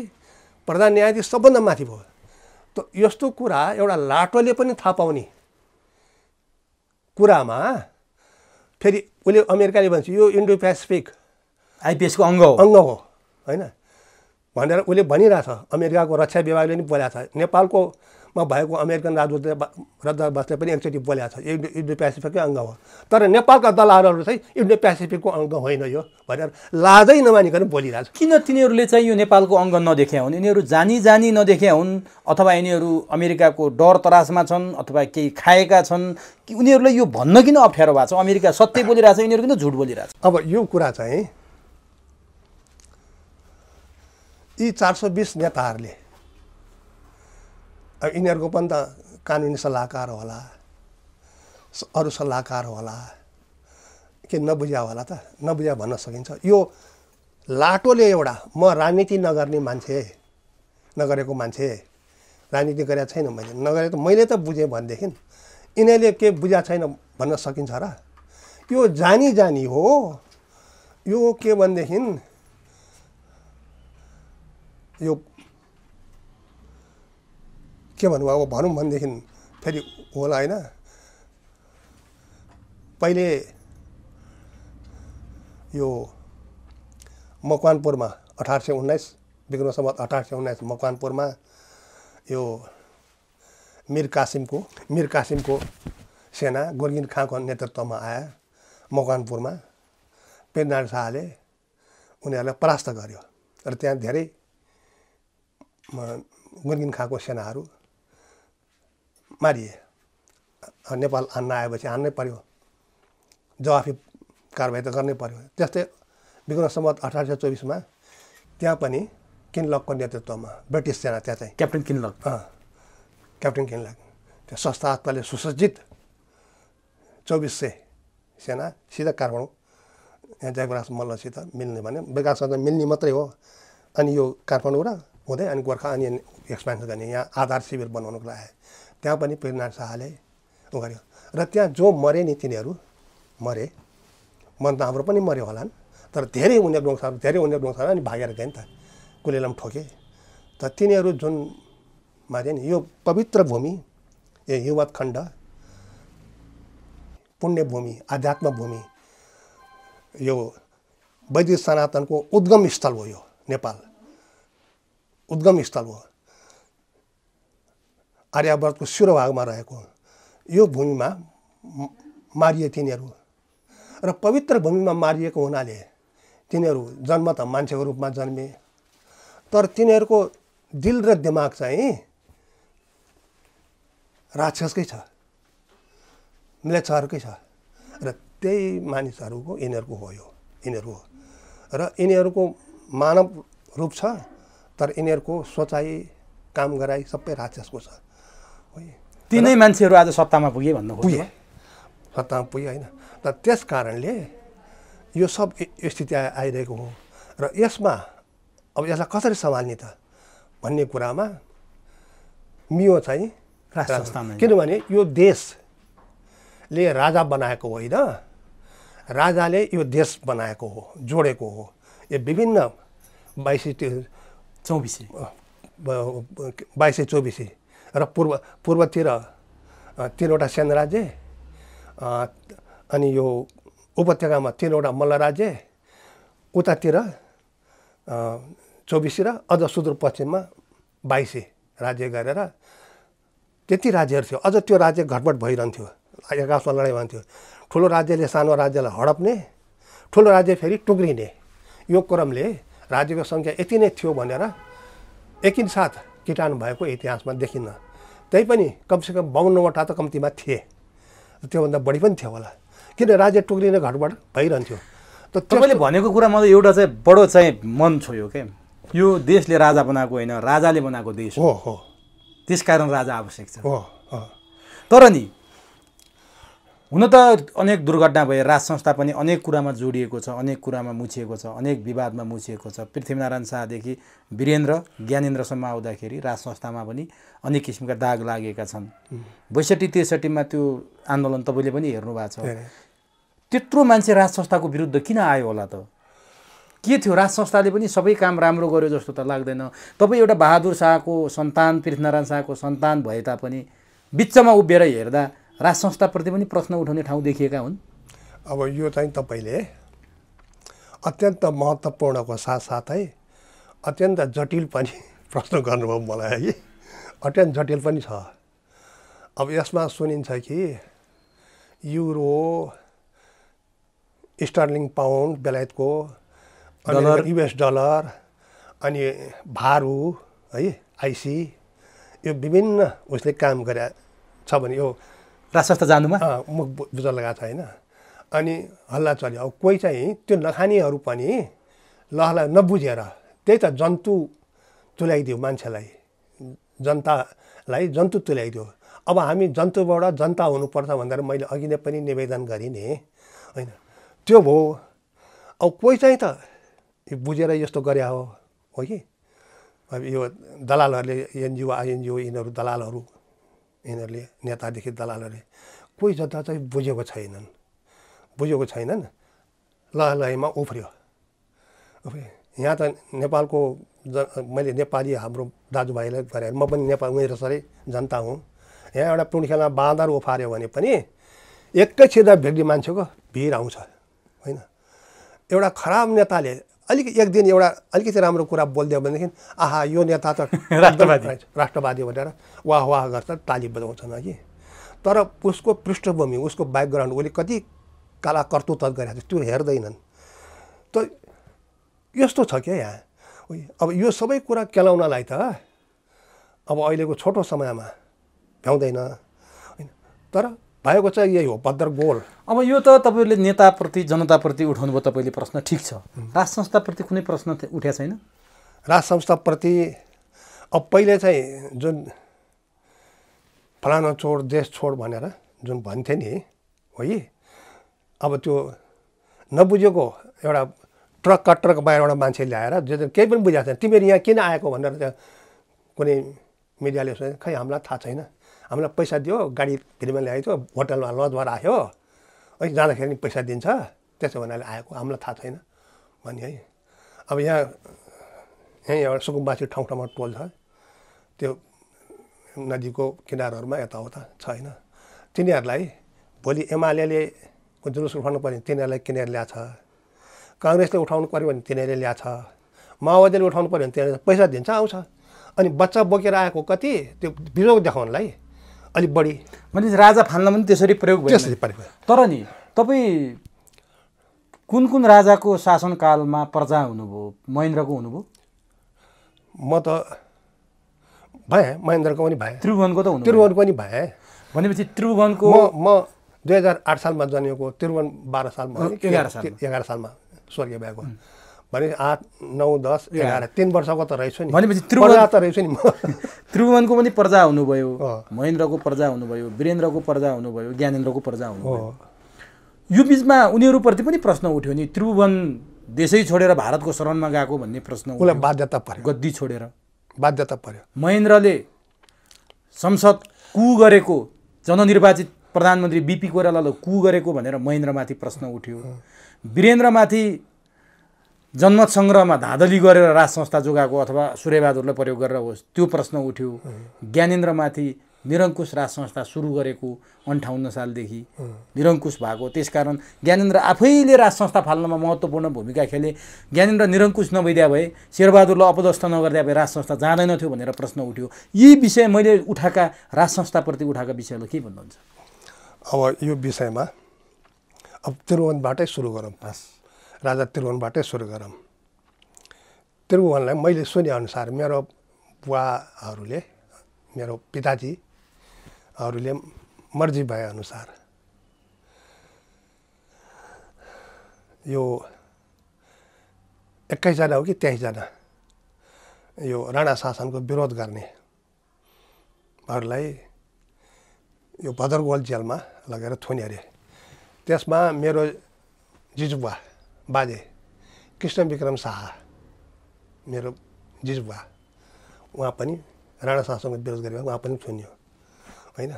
प्रधान न्यायाधीश सबभन्दा माथि भयो। त यस्तो कुरा एउटा लाटोले पनि थाहा पाउने कुरामा फेरि उसले अमेरिकाले भन्छ यो इन्डो पेसिफिक आइपिएसको अङ्ग हो होइन भनेर उसले भनिरहेछ। अमेरिकाको रक्षा विभागले पनि बोलेको छ, नेपालकोमा भएको अमेरिकन राजदूतले पनि एकचोटि बोलेको छ इन्डो पेसिफिककै अङ्ग हो। तर नेपालका दलालहरू चाहिँ इन्डो पेसिफिकको अङ्ग होइन यो भनेर लाजै नमानिकन बोलिरहेछ। किन तिनीहरूले चाहिँ यो नेपालको अङ्ग नदेखे हुन्? यिनीहरू जानी नदेखे हुन् अथवा यिनीहरू अमेरिकाको डर तरासमा छन् अथवा केही खाएका छन् कि उनीहरूलाई यो भन्न किन अप्ठ्यारो भएको छ? अमेरिका सत्य बोलिरहेछ, यिनीहरू किन झुट बोलिरहेछ? अब यो कुरा चाहिँ यी 420 नेताहरूले अब यिनीहरूको पनि त कानुनी सल्लाहकार होला, अरू सल्लाहकार होला, के नबुझ्या होला त? नबुझ्या भन्न सकिन्छ। यो लाटोले एउटा म राजनीति नगर्ने मान्छे, नगरेको मान्छे, राजनीति गरेको छैन मैले, नगरे त मैले त बुझेँ भनेदेखि यिनीहरूले के बुझ्या छैन भन्न सकिन्छ र? यो जानी हो। यो के भनेदेखि यो के भन्नु अब भनौँ भनेदेखि फेरि होला होइन। पहिले यो मकवानपुरमा 1819 विक्रम सम्वत 1819 मकवानपुरमा यो मिर कासिमको सेना गुर्गिन खाँको नेतृत्वमा आए मकवानपुरमा। पृथ्वीनारायण शाहले उनीहरूलाई परास्त गर्यो र त्यहाँ धेरै गुर्गिन खाँको सेनाहरू मारिए। नेपाल हान्न आएपछि हान्नै पर्यो, जवाफी कारबाही त गर्नै पर्यो। त्यस्तै विक्रम सम्वत 1824 त्यहाँ पनि किनलकको नेतृत्वमा ब्रिटिस सेना, त्यहाँ चाहिँ क्याप्टेन किनलक त्यो संस्थाले सुसज्जित 2400 सेना सिधा काठमाडौँ यहाँ जयप्रकाश मल्लसित मिल्ने भने विकाससँग मिल्ने मात्रै हो। अनि यो काठमाडौँ र हुँदै अनि गोर्खा अनि एक्सपेन्सन गर्ने यहाँ आधार शिविर बनाउनुको लागि त्यहाँ पनि पृथ्वीनारायण शाहले उ गर्यो। र त्यहाँ जो मरे नि तिनीहरू मरे, मन त हाम्रो पनि मऱ्यो होलान्, तर धेरै उनीहरू नोक्सान अनि भागेर गए नि त, कुलेलाम ठोके। त तिनीहरू जुन मारे नि यो पवित्र भूमि, यो हिमवत खण्ड, पुण्य भूमि, आध्यात्म भूमि, यो वैदिक सनातनको उद्गम स्थल हो। यो नेपाल उद्गम स्थल हो। आर्यावर्तको शिरोभागमा रहेको यो भूमिमा मारिए तिनीहरू र पवित्र भूमिमा मारिएको हुनाले तिनीहरू जन्म त मान्छेको रूपमा जन्मे, तर तिनीहरूको दिल र दिमाग चाहिँ राक्षसकै छ, म्लेच्छरकै छ र त्यही मानिसहरूको यिनीहरूको हो। यो यिनीहरू हो र यिनीहरूको मानव रूप छ, तर यिनीहरूको सोचाइ, काम गराइ सबै राक्षसको छ। तिनै मान्छेहरू आज सत्तामा पुगे भन्नु पुगे, सत्तामा पुगे होइन। त त्यस कारणले यो सब स्थिति आइरहेको हो र यसमा अब यसलाई कसरी सम्हाल्ने त भन्ने कुरामा मियो चाहिँ किनभने यो देशले राजा बनाएको होइन, राजाले यो देश बनाएको हो, जोडेको हो। यो विभिन्न 2224 र पूर्वतिर 3वटा सेन राज्य, अनि यो उपत्यकामा 3वटा मल्ल राज्य, उतातिर 24 र अझ सुदूरपश्चिममा 22 राज्य गरेर त्यति राज्यहरू थियो। अझ त्यो राज्य घटबड भइरहन्थ्यो, एकासमा लडाइँ भन्थ्यो। ठुलो राज्यले सानो राज्यलाई हडप्ने, ठुलो राज्य फेरि टुक्रिने। यो क्रमले राज्यको सङ्ख्या यति नै थियो भनेर एकैसाथ किटान भएको इतिहासमा देखिन्न। त्यही पनि कमसेकम 52वटा त कम्तीमा थिए, त्योभन्दा बढी पनि थियो होला, किन राज्य टुक्रिने घटबड भइरहन्थ्यो। त तपाईँले भनेको कुरा मलाई एउटा चाहिँ बडो चाहिँ मन छोयो के, यो देशले राजा बनाएको होइन, राजाले बनाएको देश हो। त्यसकारण राजा आवश्यक छ। हो। तर नि हुन त अनेक दुर्घटना भए, राज संस्था पनि अनेक कुरामा जोडिएको छ, अनेक कुरामा मुछिएको छ, अनेक विवादमा मुछिएको छ। पृथ्वीनारायण शाहदेखि वीरेन्द्र ज्ञानेन्द्रसम्म आउँदाखेरि राज संस्थामा पनि अनेक किसिमका दाग लागेका छन्। 62-63 त्यो आन्दोलन तपाईँले पनि हेर्नु भएको छ। त्यत्रो मान्छे राज संस्थाको विरुद्ध किन आयो होला त? के थियो? राज संस्थाले पनि सबै काम राम्रो गर्यो जस्तो त लाग्दैन। तपाईँ एउटा बहादुर शाहको सन्तान, पृथ्वीनारायण शाहको सन्तान भए तापनि बिचमा उभिएर हेर्दा राज संस्थाप्रति पनि प्रश्न उठाउने ठाउँ देखिएका हुन्। अब यो चाहिँ तपाईँले अत्यन्त महत्त्वपूर्णको साथसाथै अत्यन्त जटिल पनि प्रश्न गर्नुभयो मलाई है। अत्यन्त जटिल पनि छ। अब यसमा सुनिन्छ कि युरो, स्टर्लिङ पाउन्ड बेलायतको, US डलर, अनि भारु है, आइसी, यो विभिन्न उसले काम गरे छ भने यो राज संस्था जानुमा मुख बुझ लगाएको छ होइन। अनि हल्ला चल्यो। अब कोही चाहिँ त्यो नखानेहरू पनि लहलाई नबुझेर त्यही त जन्तु तुल्याइदियो, मान्छेलाई, जनतालाई जन्तु तुल्याइदियो। अब हामी जन्तुबाट जनता हुनुपर्छ भनेर मैले अघि नै पनि निवेदन गरिने होइन, त्यो भयो। अब कोही चाहिँ त बुझेर यस्तो गरे हो कि। अब यो दलालहरूले, एनजिओ आइएनजिओ, यिनीहरू दलालहरू, यिनीहरूले नेतादेखि दलालहरूले कोही जनता चाहिँ बुझेको छैनन्, लहलहीमा उफ्रियो। यहाँ त नेपालको मैले नेपाली हाम्रो दाजुभाइलाई भने म पनि नेपाल उनीहरू जसरी जनता हुँ। यहाँ एउटा पुण्खेलमा बाँदर उफार्यो भने पनि एकैछिनमा भेट्ने मान्छेको भिड आउँछ होइन। एउटा खराब नेताले एक दिन एउटा अलिकति राम्रो कुरा बोलिदियो भनेदेखि आहा यो नेता त राष्ट्रवादी भनेर वाह वाह गर्छ, ताली बजाउँछन् कि। तर उसको पृष्ठभूमि, उसको ब्याकग्राउन्ड, उसले कति कला कर्तुत गरेको छ त्यो हेर्दैनन्। त यस्तो छ क्या यहाँ। अब यो सबै कुरा केलाउनलाई त अब अहिलेको छोटो समयमा भ्याउँदैन होइन। तर भएको चाहिँ यही हो, भद्र गोल। अब यो त तपाईँले नेताप्रति, जनताप्रति उठाउनु भयो तपाईँले प्रश्न, ठिक छ। राज संस्थाप्रति कुनै प्रश्न उठ्या छैन? राज संस्थाप्रति अब पहिले चाहिँ जुन फलाना छोड देश छोड भनेर जुन भन्थे नि हो कि, अब त्यो नबुझेको एउटा ट्रक बाहिर एउटा मान्छे ल्याएर जो केही पनि बुझाएको छैन, तिमीहरू यहाँ किन आएको भनेर त्यहाँ कुनै मिडियाले सोचे, खै हामीलाई थाहा छैन, हामीलाई पैसा दियो, गाडी फ्रीमा ल्याइदियो, होटलमा लजमा राख्यो है, जाँदाखेरि नि पैसा दिन्छ, त्यसो भन्नाले आएको, हामीलाई थाहा छैन भन्ने है। अब यहीँ एउटा सुकुम्बासी ठाउँ टोल छ, त्यो नदीको किनारहरूमा यताउता छैन। तिनीहरूलाई भोलि एमाले जुलुस उठाउनु पर्यो तिनीहरूलाई किनेर ल्याछ, काङ्ग्रेसले उठाउनु पर्यो भने तिनीहरूले ल्याछ, माओवादीले उठाउनु पर्यो भने तिनीहरूले पैसा दिन्छ आउँछ। अनि बच्चा बोकेर आएको कति त्यो बिजोग देखाउनलाई अलिक बढी भने राजा फाल्न पनि त्यसरी प्रयोग भयो। त्यसरी प्रयोग भयो। तर नि तपाईँ कुन कुन राजाको शासनकालमा प्रजा हुनुभयो? महेन्द्रको हुनुभयो? म त भएँ, महेन्द्रको पनि भएँ, त्रिभुवनको त हुनु, त्रिभुवनको पनि भएँ। भनेपछि त्रिभुवनको म 2008 सालमा जन्मेको, त्रिभुवन 12 सालमा 11 सालमा स्वर्गीय भएको। भने 8, 9, 10, 11 3 वर्षको त रहेछु नि। भनेपछि त्रिभुवन त रहेछु नि म। त्रिभुवनको पनि प्रजा हुनुभयो, महेन्द्रको प्रजा हुनुभयो, वीरेन्द्रको प्रजा हुनुभयो, ज्ञानेन्द्रको प्रजा हुनुभयो। यो बिचमा उनीहरूप्रति पनि प्रश्न उठ्यो नि, त्रिभुवन देशै छोडेर भारतको शरणमा गएको भन्ने प्रश्न उठ्यो। उसलाई बाध्यता पर्यो, गद्दी छोडेर बाध्यता पर्यो। महेन्द्रले संसद कु गरेको, जननिर्वाचित प्रधानमन्त्री बीपी कोइरालाले कु गरेको भनेर महेन्द्रमाथि प्रश्न उठ्यो। वीरेन्द्रमाथि जनमत सङ्ग्रहमा धाँधली गरेर राज संस्था जोगाएको अथवा सूर्यबहादुरलाई प्रयोग गरेर होस् त्यो प्रश्न उठ्यो। ज्ञानेन्द्रमाथि निरङ्कुश राज संस्था सुरु गरेको 58 सालदेखि निरङ्कुश भएको, त्यसकारण ज्ञानेन्द्र आफैले राज संस्था फाल्नमा महत्त्वपूर्ण भूमिका खेले। ज्ञानेन्द्र निरङ्कुश नभइदिया भए, शेरबहादुरलाई अपदस्थ नगरिदिया भए राज संस्था जाँदैनथ्यो भनेर प्रश्न उठ्यो। यी विषय मैले उठाएका राज संस्थाप्रति उठाएका विषयलाई के भन्नुहुन्छ? अब यो विषयमा अब त्रिभुवनबाटै सुरु गरौँ। राजा त्रिभुवनबाटै सुरु गरौँ। त्रिभुवनलाई मैले सुनेअनुसार मेरो बुवाहरूले, मेरो पिताजीहरूले मर्जी भएअनुसार यो 21 जना हो कि 23 जना यो राणा शासनको विरोध गर्नेहरूलाई यो भद्रगोल जेलमा लगेर थुने अरे। त्यसमा मेरो जिजुबुवा बाजे कृष्ण विक्रम शाह, मेरो जिजुबुवा, उहाँ पनि राणा शासनको विरोध गरेर उहाँ पनि थुनियो होइन।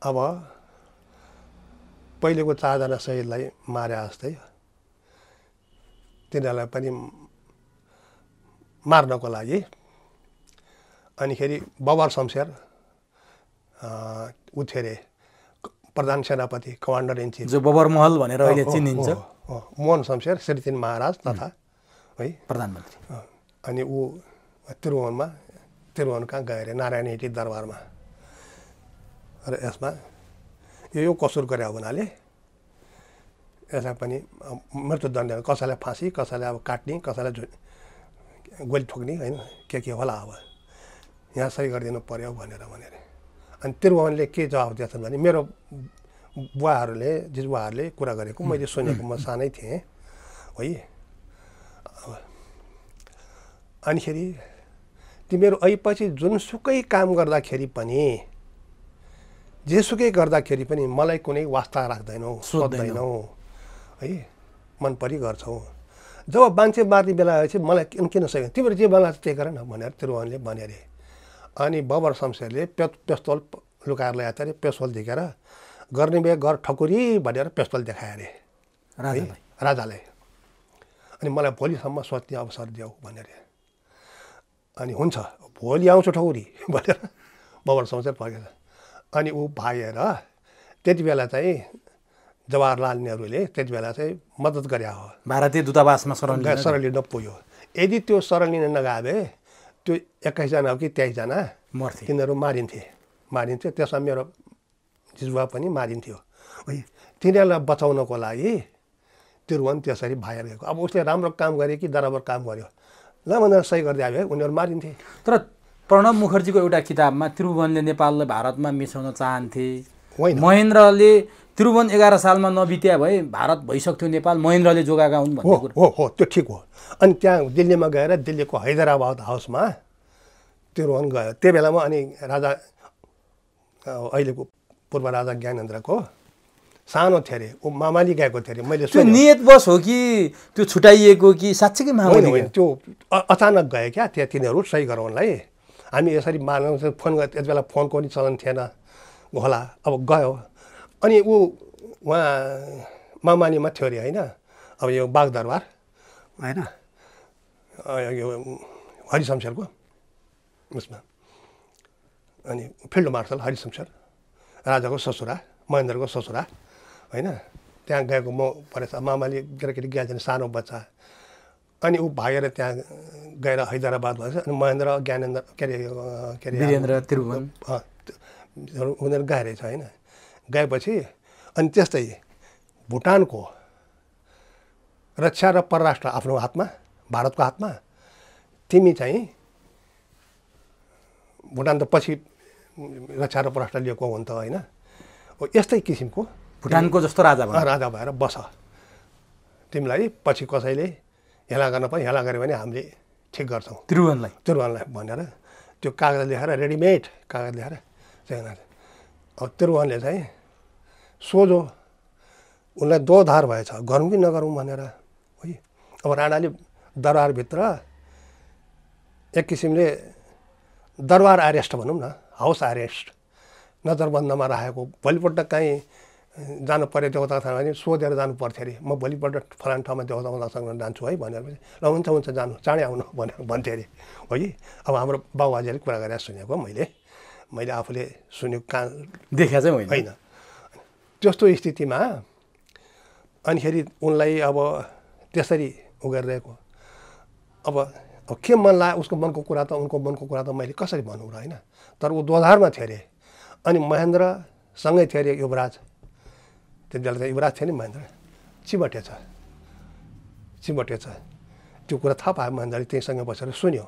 अब पहिलेको 4 जना शहीदलाई मारे जस्तै तिनीहरूलाई पनि मार्नको लागि अनिखेरि बबर शमशेर उठ्यो अरे, प्रधान सेनापति, कमान्डर इन चिफ, जो बबर महल भनेर अहिले चिनिन्छ, मोहन शमशेर श्रीतिन महाराज तथा है प्रधानमन्त्री। अनि ऊ त्रिभुवन कहाँ गए अरे, नारायण हिटी दरबारमा। र यसमा यो कसुर गरे हुनाले यसलाई पनि मृत्युदण्ड, कसैलाई फाँसी, कसैलाई अब काट्ने, कसैलाई गोली ठोक्ने होइन, के होला अब यहाँ सही गरिदिनु पर्यो भनेर अनि त्रिभुवनले के जवाब दिएछन् भने मेरो बुवाहरूले, जिजुवाहरूले कुरा गरेको मैले सुनेको, म सानै थिएँ है। अनिखेरि तिमीहरू ऐपछि जुनसुकै काम गर्दाखेरि पनि, जेसुकै गर्दाखेरि पनि मलाई कुनै वास्ता राख्दैनौ, सोध्दैनौ है, मन परी गर्छौ। जब मान्छे मार्ने बेला आएपछि मलाई किन सक्यो, तिमीहरू जे बेला त्यही गर न भनेर त्रिभुवनले भने अरे। अनि बबर शमशेरले पेस्तोल लुकाएर ल्याएको अरे, पेस्तोल देखेर गर्ने बे गर ठकुरी भनेर पेस्तोल देखाए अरे राजालाई। अनि मलाई भोलिसम्म सोच्ने अवसर देऊ भनेर। अनि हुन्छ भोलि आउँछु ठकुरी भनेर बबर शमशेर फर्केछ। अनि ऊ भागेर त्यति बेला चाहिँ जवाहरलाल नेहरूले त्यति बेला चाहिँ मद्दत गरे हो, भारतीय दूतावासमा शरण लिन पुग्यो। यदि त्यो शरण लिन नगए भए त्यो 21 जना हो कि 23 जना मर्थे, तिनीहरू मारिन्थ्यो। त्यसमा मेरो जिजुवा पनि मारिन्थ्यो है। तिनीहरूलाई बचाउनको लागि त्रिभुवन त्यसरी भागेर गएको। अब उसले राम्रो काम गरे कि बराबर काम गर्यो ल भनेर सही गरिदिए भए उनीहरू मारिन्थे। तर प्रणब मुखर्जीको एउटा किताबमा त्रिभुवनले नेपाललाई भारतमा मिसाउन चाहन्थे, महेन्द्रले त्रिभुवन 11 सालमा नबित्या भए भारत भइसक्थ्यो नेपाल, महेन्द्रले जोगाएका हुन् भन्ने कुरा हो। त्यो ठिक हो। अनि त्यहाँ दिल्लीमा गएर दिल्लीको हैदराबाद हाउसमा त्रिभुवन गयो। त्यो बेलामा अनि राजा अहिलेको पूर्व राजा ज्ञानेन्द्रको सानो थियो अरे, ऊ मामाली गएको थियो अरे। मैले त्यो नियत बस हो कि त्यो छुटाइएको कि साँच्चैकै मामाली होइन, त्यो अचानक गए क्या त्यहाँ तिनीहरू सही गराउनलाई। हामी यसरी मार्न फोन गरे, त्यति बेला फोनको पनि चलन थिएन होला। अब गयो अनि उहाँ मामालीमा थियो अरे होइन। अब यो बागदरबार होइन, यो हरिशमशेरको उसमा। अनि फिल्ड मार्सल हरिशमशेर राजाको ससुरा, महेन्द्रको ससुरा होइन। त्यहाँ गएको म परेछ, मामाले केटाकेटी गएको छैन, सानो बच्चा। अनि ऊ भागेर त्यहाँ गएर हैदराबाद भएछ। अनि महेन्द्र ज्ञानेन्द्र के अरे वीरेन्द्र त्रिभुवन उनीहरू गए रहेछ होइन। गएपछि अनि त्यस्तै भुटानको रक्षा र परराष्ट्र आफ्नो हातमा, भारतको हातमा। तिमी चाहिँ भुटान त पछि रक्षा र परराष्ट्र लिएको हो नि त होइन। यस्तै किसिमको भुटानको जस्तो राजा भएर बस। तिमीलाई पछि कसैले हेला गर्न पनि हेला गऱ्यो भने हामीले ठिक गर्छौँ त्रिभुवनलाई भनेर त्यो कागज लेखेर रेडिमेड कागज लेखेर चाहिँ। अब त्रिभुवनले चाहिँ सोझो उनलाई दोधार भएछ, गरौँ कि नगरौँ भनेर है। अब राणाले दरबारभित्र एक किसिमले दरबार एरेस्ट भनौँ न, हाउस एरेस्ट नजरबन्दमा राखेको। भोलिपल्ट कहीँ जानु पऱ्यो देउता थाना भने सोधेर जानु पर्थ्यो अरे। म भोलिपल्ट फलान ठाउँमा देउतासँग जान्छु है भनेर ल हुन्छ जानु, चाँडै आउनु भनेर भन्थ्यो अरे है। अब हाम्रो बाबुबाजेले कुरा गरेर सुनेको मैले आफूले सुनेको कहाँ देखेको चाहिँ होइन। त्यस्तो स्थितिमा अनिखेरि उनलाई अब त्यसरी उ गरिरहेको। अब के मन लाग्यो उसको मनको कुरा त, उनको मनको कुरा त मैले कसरी भनौँ र होइन। तर ऊ दोधारमा थियो अरे। अनि महेन्द्रसँगै थियो अरे युवराज। त्यति बेला त युवराज थियो नि महेन्द्र। चिमटेछ त्यो कुरा थाहा पायो महेन्द्रले। त्यहीसँग बसेर सुन्यो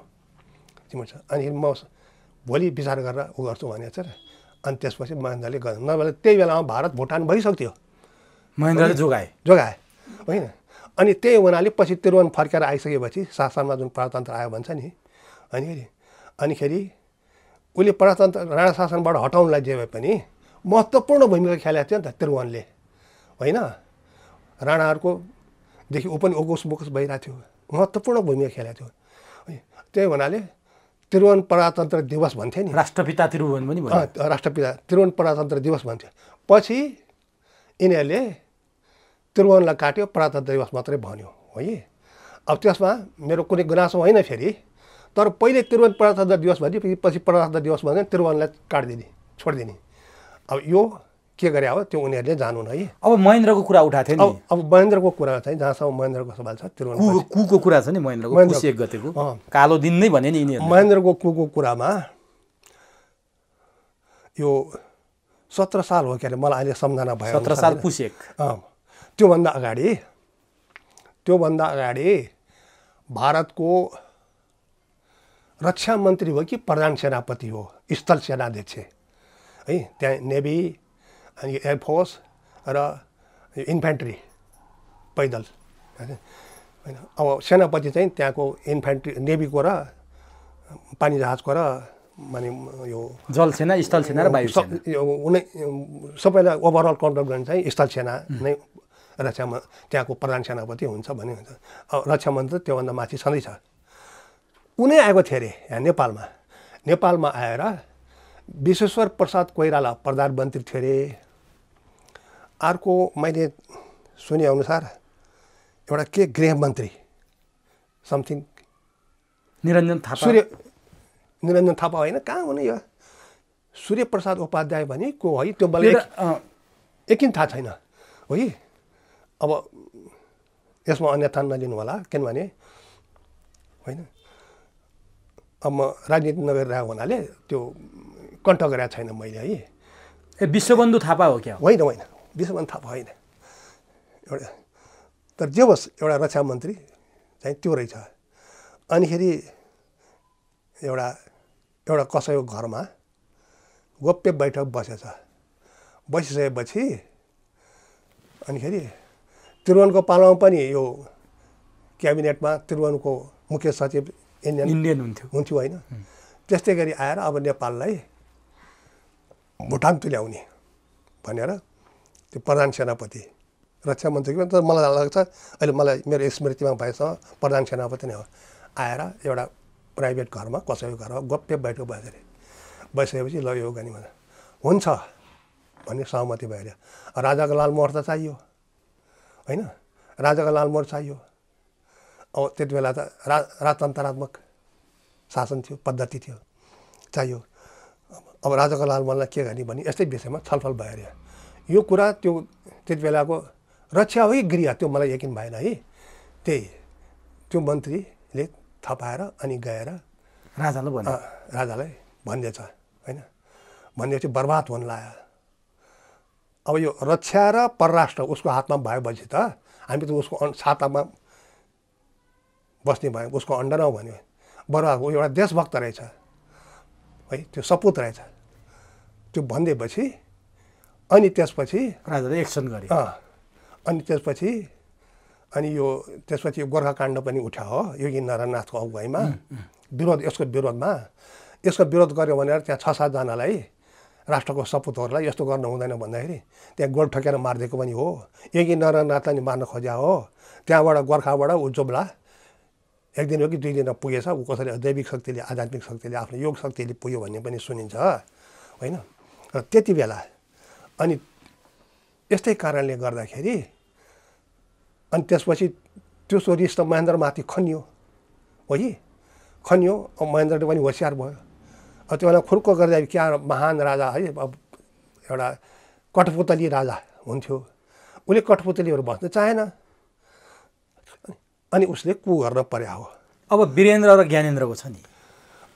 चिमटेछ। अनि म भोलि विचार गरेर उ गर्छु भनेको छ। अनि त्यसपछि महेन्द्रले गर्नु नभए त्यही बेलामा भारत भुटान भइसक्थ्यो। महेन्द्रले जोगाए होइन। अनि त्यही हुनाले पछि त्रिभुवन फर्केर आइसकेपछि शासनमा जुन प्रजातन्त्र आयो भन्छ नि, अनिखेरि उसले प्रजातन्त्र राणा शासनबाट हटाउनलाई जे भए पनि महत्त्वपूर्ण भूमिका खेलेको थियो नि त त्रिभुवनले होइन। राणाहरूको देखि ऊ पनि ओगोस बोगस भइरहेको थियो, महत्त्वपूर्ण भूमिका खेलेको थियो। त्यही हुनाले त्रिभुवन प्रजातन्त्र दिवस भन्थे नि, राष्ट्रपिता त्रिभुवन पनि भयो। राष्ट्रपिता त्रिभुवन प्रजातन्त्र दिवस भन्थ्यो। पछि यिनीहरूले त्रिभुवनलाई काट्यो, प्रजातन्त्र दिवस मात्रै भन्यो है। अब त्यसमा मेरो कुनै गुनासो होइन फेरि। तर पहिले त्रिभुवन प्रजातन्त्र दिवस भन्यो, पछि प्रजातन्त्र दिवस भन्यो, त्रिभुवनलाई काटिदिने छोडिदिने। अब यो के गरे हो त्यो उनीहरूले जानुन् है। अब महेन्द्रको कुरा उठाएको थियो नि। अब महेन्द्रको कुरा चाहिँ जहाँसम्म महेन्द्रको सवाल छ, त्रिभुवन कुको कुरा छ नि, महेन्द्रको पुस 1 गतेको कालो दिन नै भने नि यिनीहरू। महेन्द्रको कुको कुरामा यो 17 साल हो के अरे, मलाई अहिले सम्झना भयो। 17 साल पुस 1। त्योभन्दा अगाडि भारतको रक्षा मन्त्री हो कि प्रधान सेनापति हो, स्थल सेनाध्यक्ष है। त्यहाँ नेभी अनि एयरफोर्स र इन्फेन्ट्री पैदल होइन। अब सेनापति चाहिँ त्यहाँको इन्फेन्ट्री नेभीको र पानी जहाजको र माने यो जल सेना, स्थल सेना र वायु सेना सबैलाई ओभरअल कन्ट्रोल गर्ने चाहिँ स्थल सेना नै त्यहाँको प्रधान सेनापति हुन्छ भन्ने हुन्छ। अब रक्षा मन्त्री त्योभन्दा माथि छँदैछ। उनी आएको थियो अरे यहाँ नेपालमा आएर विश्वेश्वर प्रसाद कोइराला प्रधानमन्त्री थियो अरे। अर्को मैले सुने अनुसार एउटा के गृहमन्त्री समथिङ निरञ्जन थापा होइन, कहाँ हुने यो सूर्य प्रसाद उपाध्याय भने को है त्यो मलाई एकिन थाहा छैन है। अब यसमा अन्यथा नलिनु होला, किनभने होइन अब म राजनीति नगरिरहेको हुनाले त्यो कन्ट गरेको छैन मैले है। विश्वबन्धु थापा हो क्या? होइन विश्वबन्धु थापा होइन। एउटा तर जे होस् एउटा रक्षा मन्त्री चाहिँ त्यो रहेछ। अनिखेरि एउटा कसैको घरमा गोप्य बैठक बसिसकेपछि अनिखेरि त्रिभुवनको पालामा पनि यो क्याबिनेटमा त्रिभुवनको मुख्य सचिव इन्डियन हुन्थ्यो होइन। त्यस्तै गरी आएर अब नेपाललाई भुटान तुल्याउने भनेर त्यो प्रधान सेनापति रक्षा मन्त्रीको त मलाई लाग्छ अहिले मेरो स्मृतिमा भएसँग प्रधान सेनापति नै हो। आएर एउटा प्राइभेट घरमा कसैको घरमा गप्पे बैठक बसेपछि ल यो गर्ने भनेर हुन्छ भन्ने सहमति भइहाल्यो। राजाको लालमोहर त चाहियो होइन, राजाको लालमोहर चाहियो। अब त्यति बेला त राजतन्त्रात्मक शासन थियो, पद्धति थियो, चाहियो। अब राजाको लालमनलाई के गर्ने भने यस्तै विषयमा छलफल भइरह्यो। यो कुरा त्यो त्यति बेलाको रक्षा हो कि गृह त्यो मलाई यकिन भएन है। त्यो मन्त्रीले थपाएर अनि गएर राजालाई भनिदिएछ होइन, भनिदिएपछि बर्बाद हुन लाग्यो। अब यो रक्षा र परराष्ट्र उसको हातमा भएपछि त हामी त उसको छातामा बस्ने भयो, उसको अन्डरमा भन्यो बर्बाद हो। एउटा देशभक्त रहेछ है, त्यो सपुत रहेछ। त्यो भनिदिएपछि अनि त्यसपछि राजाले एक्सन गरे। अनि त्यसपछि यो गोर्खा काण्ड पनि उठ्यो हो, योगी नारायणनाथको अगुवाईमा विरोध, यसको विरोध गर्यो भनेर त्यहाँ 6-7 जनालाई राष्ट्रको सपुतहरूलाई यस्तो गर्नु हुँदैन भन्दाखेरि त्यहाँ गोल ठोकेर मारिदिएको पनि हो। योगी नारायणनाथलाई नि मार्न खोज्या हो। त्यहाँबाट गोर्खाबाट ऊ जोब्ला 1 दिन हो कि 2 दिन पुगेछ। ऊ कसरी दैविक शक्तिले, आध्यात्मिक शक्तिले, आफ्नो योग शक्तिले पुग्यो भन्ने पनि सुनिन्छ होइन। र त्यति बेला अनि यस्तै कारणले गर्दाखेरि अनि त्यसपछि त्यो रिस त महेन्द्रमाथि खनियो हो कि खनियो। अब महेन्द्रले पनि होसियार भयो। अब त्यो बेला खुर्को गर्दा क्या महान राजा है, अब एउटा कठपुतली राजा हुन्थ्यो, उसले कठपुतलीहरू बस्न चाहेन अनि उसले कु गर्न पर्या हो। अब वीरेन्द्र र ज्ञानेन्द्रको छ नि।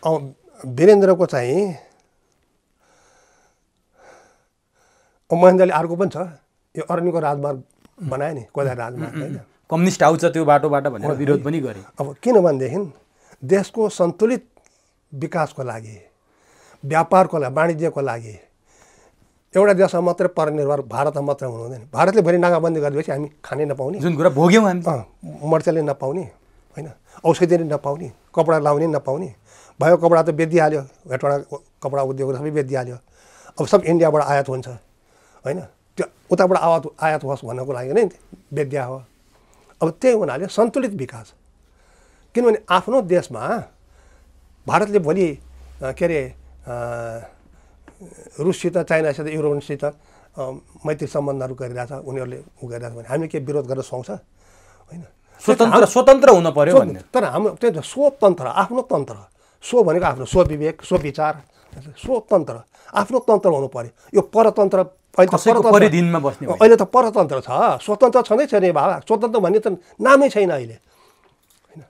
अब वीरेन्द्रको चाहिँ महेन्द्रले अर्को पनि छ, यो अरण्यको राजमार्ग बनायो नि, कोदारी राजमार्ग होइन, कम्युनिस्ट आउँछ त्यो बाटोबाट भनेर विरोध पनि गरे। अब किनभनेदेखि देशको सन्तुलित विकासको लागि, व्यापारको लागि, वाणिज्यको लागि एउटा देशमा मात्रै परनिर्भर भारतमा मात्रै हुनु हुँदैन। भारतले भरि नाकाबन्दी गरिदिएपछि हामी खानै नपाउने, जुन कुरा भोग्यौँ हामी, मर्चले नपाउने होइन, औषधिले नपाउने, कपडा लाउने नपाउने भयो। कपडा त बेचिहाल्यो, हेटवडा कपडा उद्योग सबै बेचिहाल्यो। अब सब इन्डियाबाट आयात हुन्छ होइन, त्यो उताबाट आयात होस् भन्नको लागि नै बेचिया हो। अब त्यही हुनाले सन्तुलित विकास, किनभने आफ्नो देशमा भारतले भोलि के अरे रुससित, चाइनासित, युरोपसित मैत्री सम्बन्धहरू गरिरहेछ, उनीहरूले उ गरिरहेछ भने हामीले के विरोध गर्न सुहाउँछ होइन। स्वतन्त्र हुन पर्यो भन्ने। तर हाम्रो त्यो स्वतन्त्र, आफ्नो तन्त्र, स्व भनेको आफ्नो स्वविवेक, स्वविचार, स्वतन्त्र, आफ्नो तन्त्र हुनु पर्यो। यो परतन्त्र अहिले त परतन्त्र छ, स्वतन्त्र छँदै छैन बाबा। स्वतन्त्र भन्ने त नामै छैन अहिले होइन।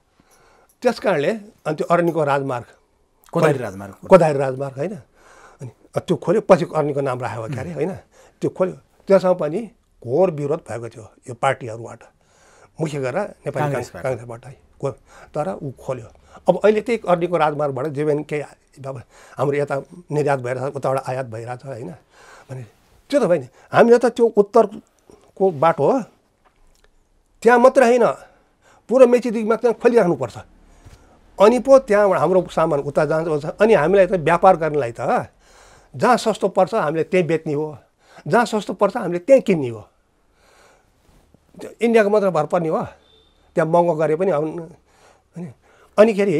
त्यस कारणले अनि त्यो अरण्यको राजमार्ग, कोदारी राजमार्ग होइन, अनि त्यो खोल्यो। पछि अरण्यको नाम राखेको क्यारे होइन, त्यो खोल्यो। त्यसमा पनि घोर विरोध भएको थियो यो पार्टीहरूबाट, मुख्य गरेर नेपाली काङ्ग्रेसबाट तर ऊ खोल्यो। अब अहिले त्यही अरण्यको राजमार्गबाट जे पनि केही हाम्रो यता निर्यात भइरहेछ, उताबाट आयात भइरहेछ होइन भने त्यो त होइन। हामीले त त्यो उत्तरको बाटो हो, त्यहाँ मात्रै होइन पुरो मेचीदेखिमा त्यहाँ खोलिराख्नुपर्छ। अनि पो त्यहाँबाट हाम्रो सामान उता जान्छ। अनि हामीलाई त व्यापार गर्नलाई त जहाँ सस्तो पर्छ हामीले त्यहीँ बेच्ने हो, जहाँ सस्तो पर्छ हामीले त्यहीँ किन्ने हो। इन्डियाको मात्र भर पर्ने हो, त्यहाँ महँगो गरे पनि होइन। अनिखेरि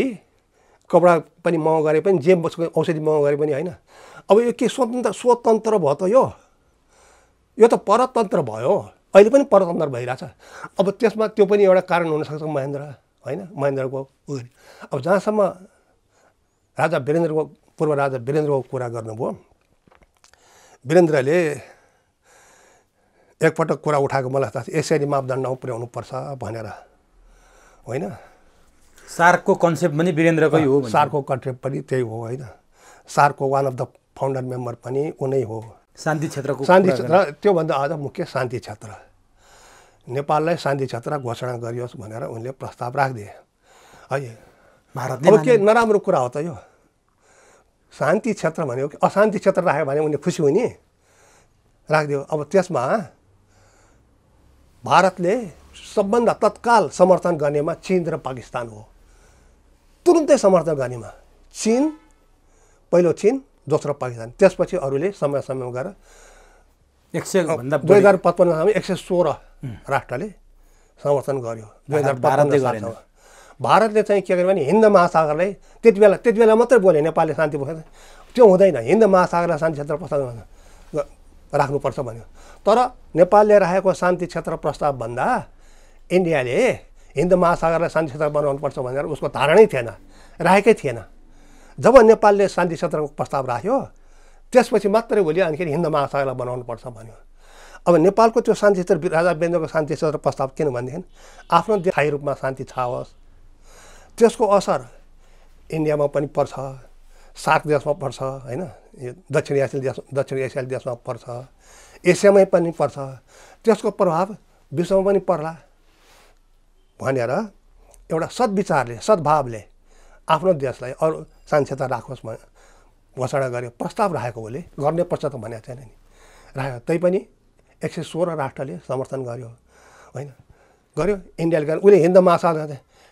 कपडा पनि महँगो गरे पनि, जे औषधि महँगो गरे पनि होइन। अब यो के स्वतन्त्र भयो त, यो त परतन्त्र भयो। अहिले पनि परतन्त्र भइरहेछ। अब त्यसमा त्यो पनि एउटा कारण हुनसक्छ महेन्द्र होइन, महेन्द्रको उ। अब जहाँसम्म राजा वीरेन्द्रको, पूर्व राजा वीरेन्द्रको कुरा गर्नुभयो, वीरेन्द्रले एकपटक कुरा उठाएको मलाई थाहा छ, एसियाली मापदण्डमा पुर्याउनुपर्छ भनेर होइन। सार्कको कन्सेप्ट पनि वीरेन्द्रकै हो। सार्कको कन्सेप्ट पनि त्यही हो होइन। सार्कको one of the founder member पनि उनै हो। शान्ति क्षेत्रको, शान्ति क्षेत्र, त्योभन्दा अझ मुख्य शान्ति क्षेत्र, नेपाललाई शान्ति क्षेत्र घोषणा गरियोस् भनेर उनले प्रस्ताव राखिदिए है। भारतले अब के नराम्रो कुरा हो त यो? शान्ति क्षेत्र भनेको कि अशान्ति क्षेत्र राख्यो भने उनले खुसी हुने, राखिदियो। अब त्यसमा भारतले सबभन्दा तत्काल समर्थन गर्नेमा चीन र पाकिस्तान हो। तुरुन्तै समर्थन गर्नेमा चीन, पहिलो चीन, दोस्रो पाकिस्तान, त्यसपछि अरूले समय समयमा गएर 2055 116 राष्ट्रले समर्थन गर्यो। 2055 भारतले चाहिँ के गर्यो भने हिन्द महासागरलाई त्यति बेला मात्रै बोले नेपालले शान्ति प्रस्ताव, त्यो हुँदैन। हिन्द महासागरलाई शान्ति क्षेत्र प्रस्ताव राख्नुपर्छ भन्यो। तर नेपालले राखेको शान्ति क्षेत्र प्रस्ताव भन्दा इन्डियाले हिन्द महासागरलाई शान्ति क्षेत्र बनाउनुपर्छ भनेर उसको धारणै थिएन, राखेकै थिएन। जब नेपालले शान्ति क्षेत्रको प्रस्ताव राख्यो त्यसपछि मात्रै भोलि अनिखेरि हिन्द महासागरलाई बनाउनुपर्छ भन्यो। अब नेपालको त्यो शान्ति क्षेत्र राजा वीरेन्द्रको शान्ति क्षेत्र प्रस्ताव किन भनेदेखि आफ्नो स्थायी रूपमा शान्ति छाओस्, त्यसको असर इन्डियामा पनि पर्छ, सार्क देशमा पर्छ, होइन, यो दक्षिण एसियाली देशमा पर्छ, एसियामै पनि पर्छ, त्यसको प्रभाव विश्वमा पनि पर्ला भनेर एउटा सद्विचारले सद्भावले आफ्नो देशलाई अरू शान्ति क्षेत्र राखोस् घोषणा गर्यो। प्रस्ताव राखेको उसले, गर्ने पर्छ त भनेको छैन नि, राख्यो। तैपनि 116 राष्ट्रले समर्थन गर्यो, होइन, गर्यो। इन्डियाले गर्यो, उसले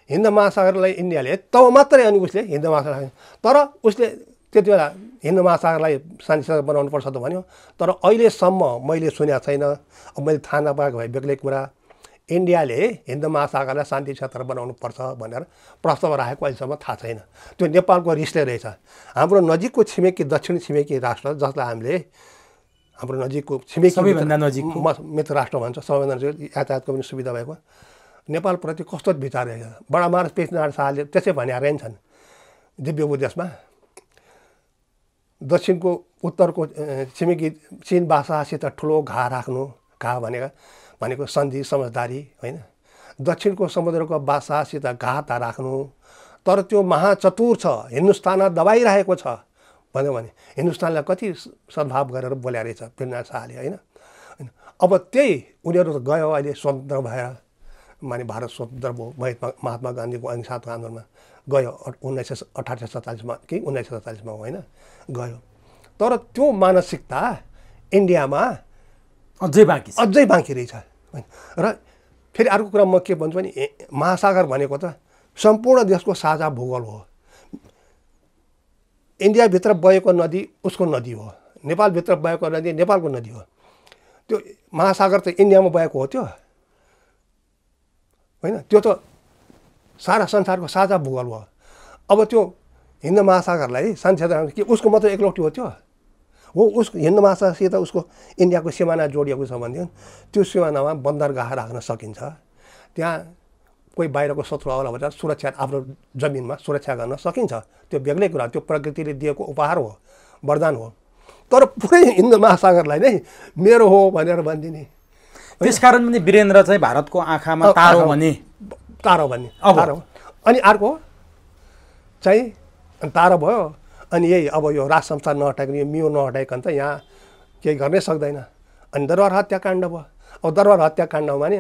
हिन्द महासागरलाई इन्डियाले तब मात्रै अनि उसले हिन्द महासागर, तर उसले त्यति बेला हिन्द महासागरलाई शान्ति क्षेत्र बनाउनुपर्छ त भन्यो। तर अहिलेसम्म मैले सुनेको छैन, अब मैले थाहा नपाएको भए बेग्लै कुरा, इन्डियाले हिन्द महासागरलाई शान्ति क्षेत्र बनाउनुपर्छ भनेर प्रस्ताव राखेको अहिलेसम्म थाहा छैन। त्यो नेपालको रिसले रहेछ। हाम्रो नजिकको छिमेकी दक्षिण छिमेकी राष्ट्र जसलाई हामीले हाम्रो नजिकको छिमेकी मित्र राष्ट्र भन्छ, सबैभन्दा नजिक यातायातको पनि सुविधा भएको, नेपालप्रति कस्तो विचार रहेछ। बडा महाराज पृथ्वीनारायण शाहले त्यसै भने रहेछन् दिव्य उपदेशमा, दक्षिणको उत्तरको छिमेकी चीन भाषासित ठुलो घा राख्नु, घा भनेको सन्धि समझदारी, होइन, दक्षिणको समुद्रको भाषासित घात राख्नु, तर त्यो महाचतुर छ, हिन्दुस्तानमा दबाइरहेको छ भन्यो भने हिन्दुस्तानलाई कति सद्भाव गरेर बोल्या रहेछ पृथ्वीनारायण शाहले, होइन। अब त्यही उनीहरू त गयो, अहिले स्वतन्त्र भएर माने भारत स्वतन्त्र भयो, महात्मा गान्धीको अहिंसाको आन्दोलनमा गयो 1847मा कि 1947मा, होइन, गयो। तर त्यो मानसिकता इन्डियामा अझै बाँकी रहेछ। र फेरि अर्को कुरा म के भन्छु भने महासागर भनेको त सम्पूर्ण देशको साझा भूगोल हो। इन्डियाभित्र बगेको नदी उसको नदी हो, नेपालभित्र बगेको नदी नेपालको नदी हो। त्यो महासागर त इन्डियामा बगेको हो त्यो, होइन, त्यो त सारा संसारको साझा भूगोल हो। अब त्यो हिन्द महासागरलाई शान्ति क्षेत्र के उसको मात्र एकलौटी हो त्यो हो? उसको हिन्द महासागरसित उसको इन्डियाको सिमाना जोडिएको छ भनेदेखि त्यो सिमानामा बन्दरगाह राख्न सकिन्छ, त्यहाँ कोही बाहिरको शत्रु आउला भनेर सुरक्षा आफ्नो जमिनमा सुरक्षा गर्न सकिन्छ। त्यो बेग्लै कुरा, त्यो प्रकृतिले दिएको उपहार हो, वरदान हो। तर पुरै हिन्द महासागरलाई नै मेरो हो भनेर भनिदिने, त्यसकारण पनि वीरेन्द्र चाहिँ भारतको आँखामा तारो भन्ने। अनि अर्को चाहिँ तारो भयो। अनि यही अब यो राज संस्था नहटाइकन, यो मियो नहटाइकन त यहाँ केही गर्नै सक्दैन। अनि दरबार हत्याकाण्ड भयो। अब दरबार हत्याकाण्डमा भने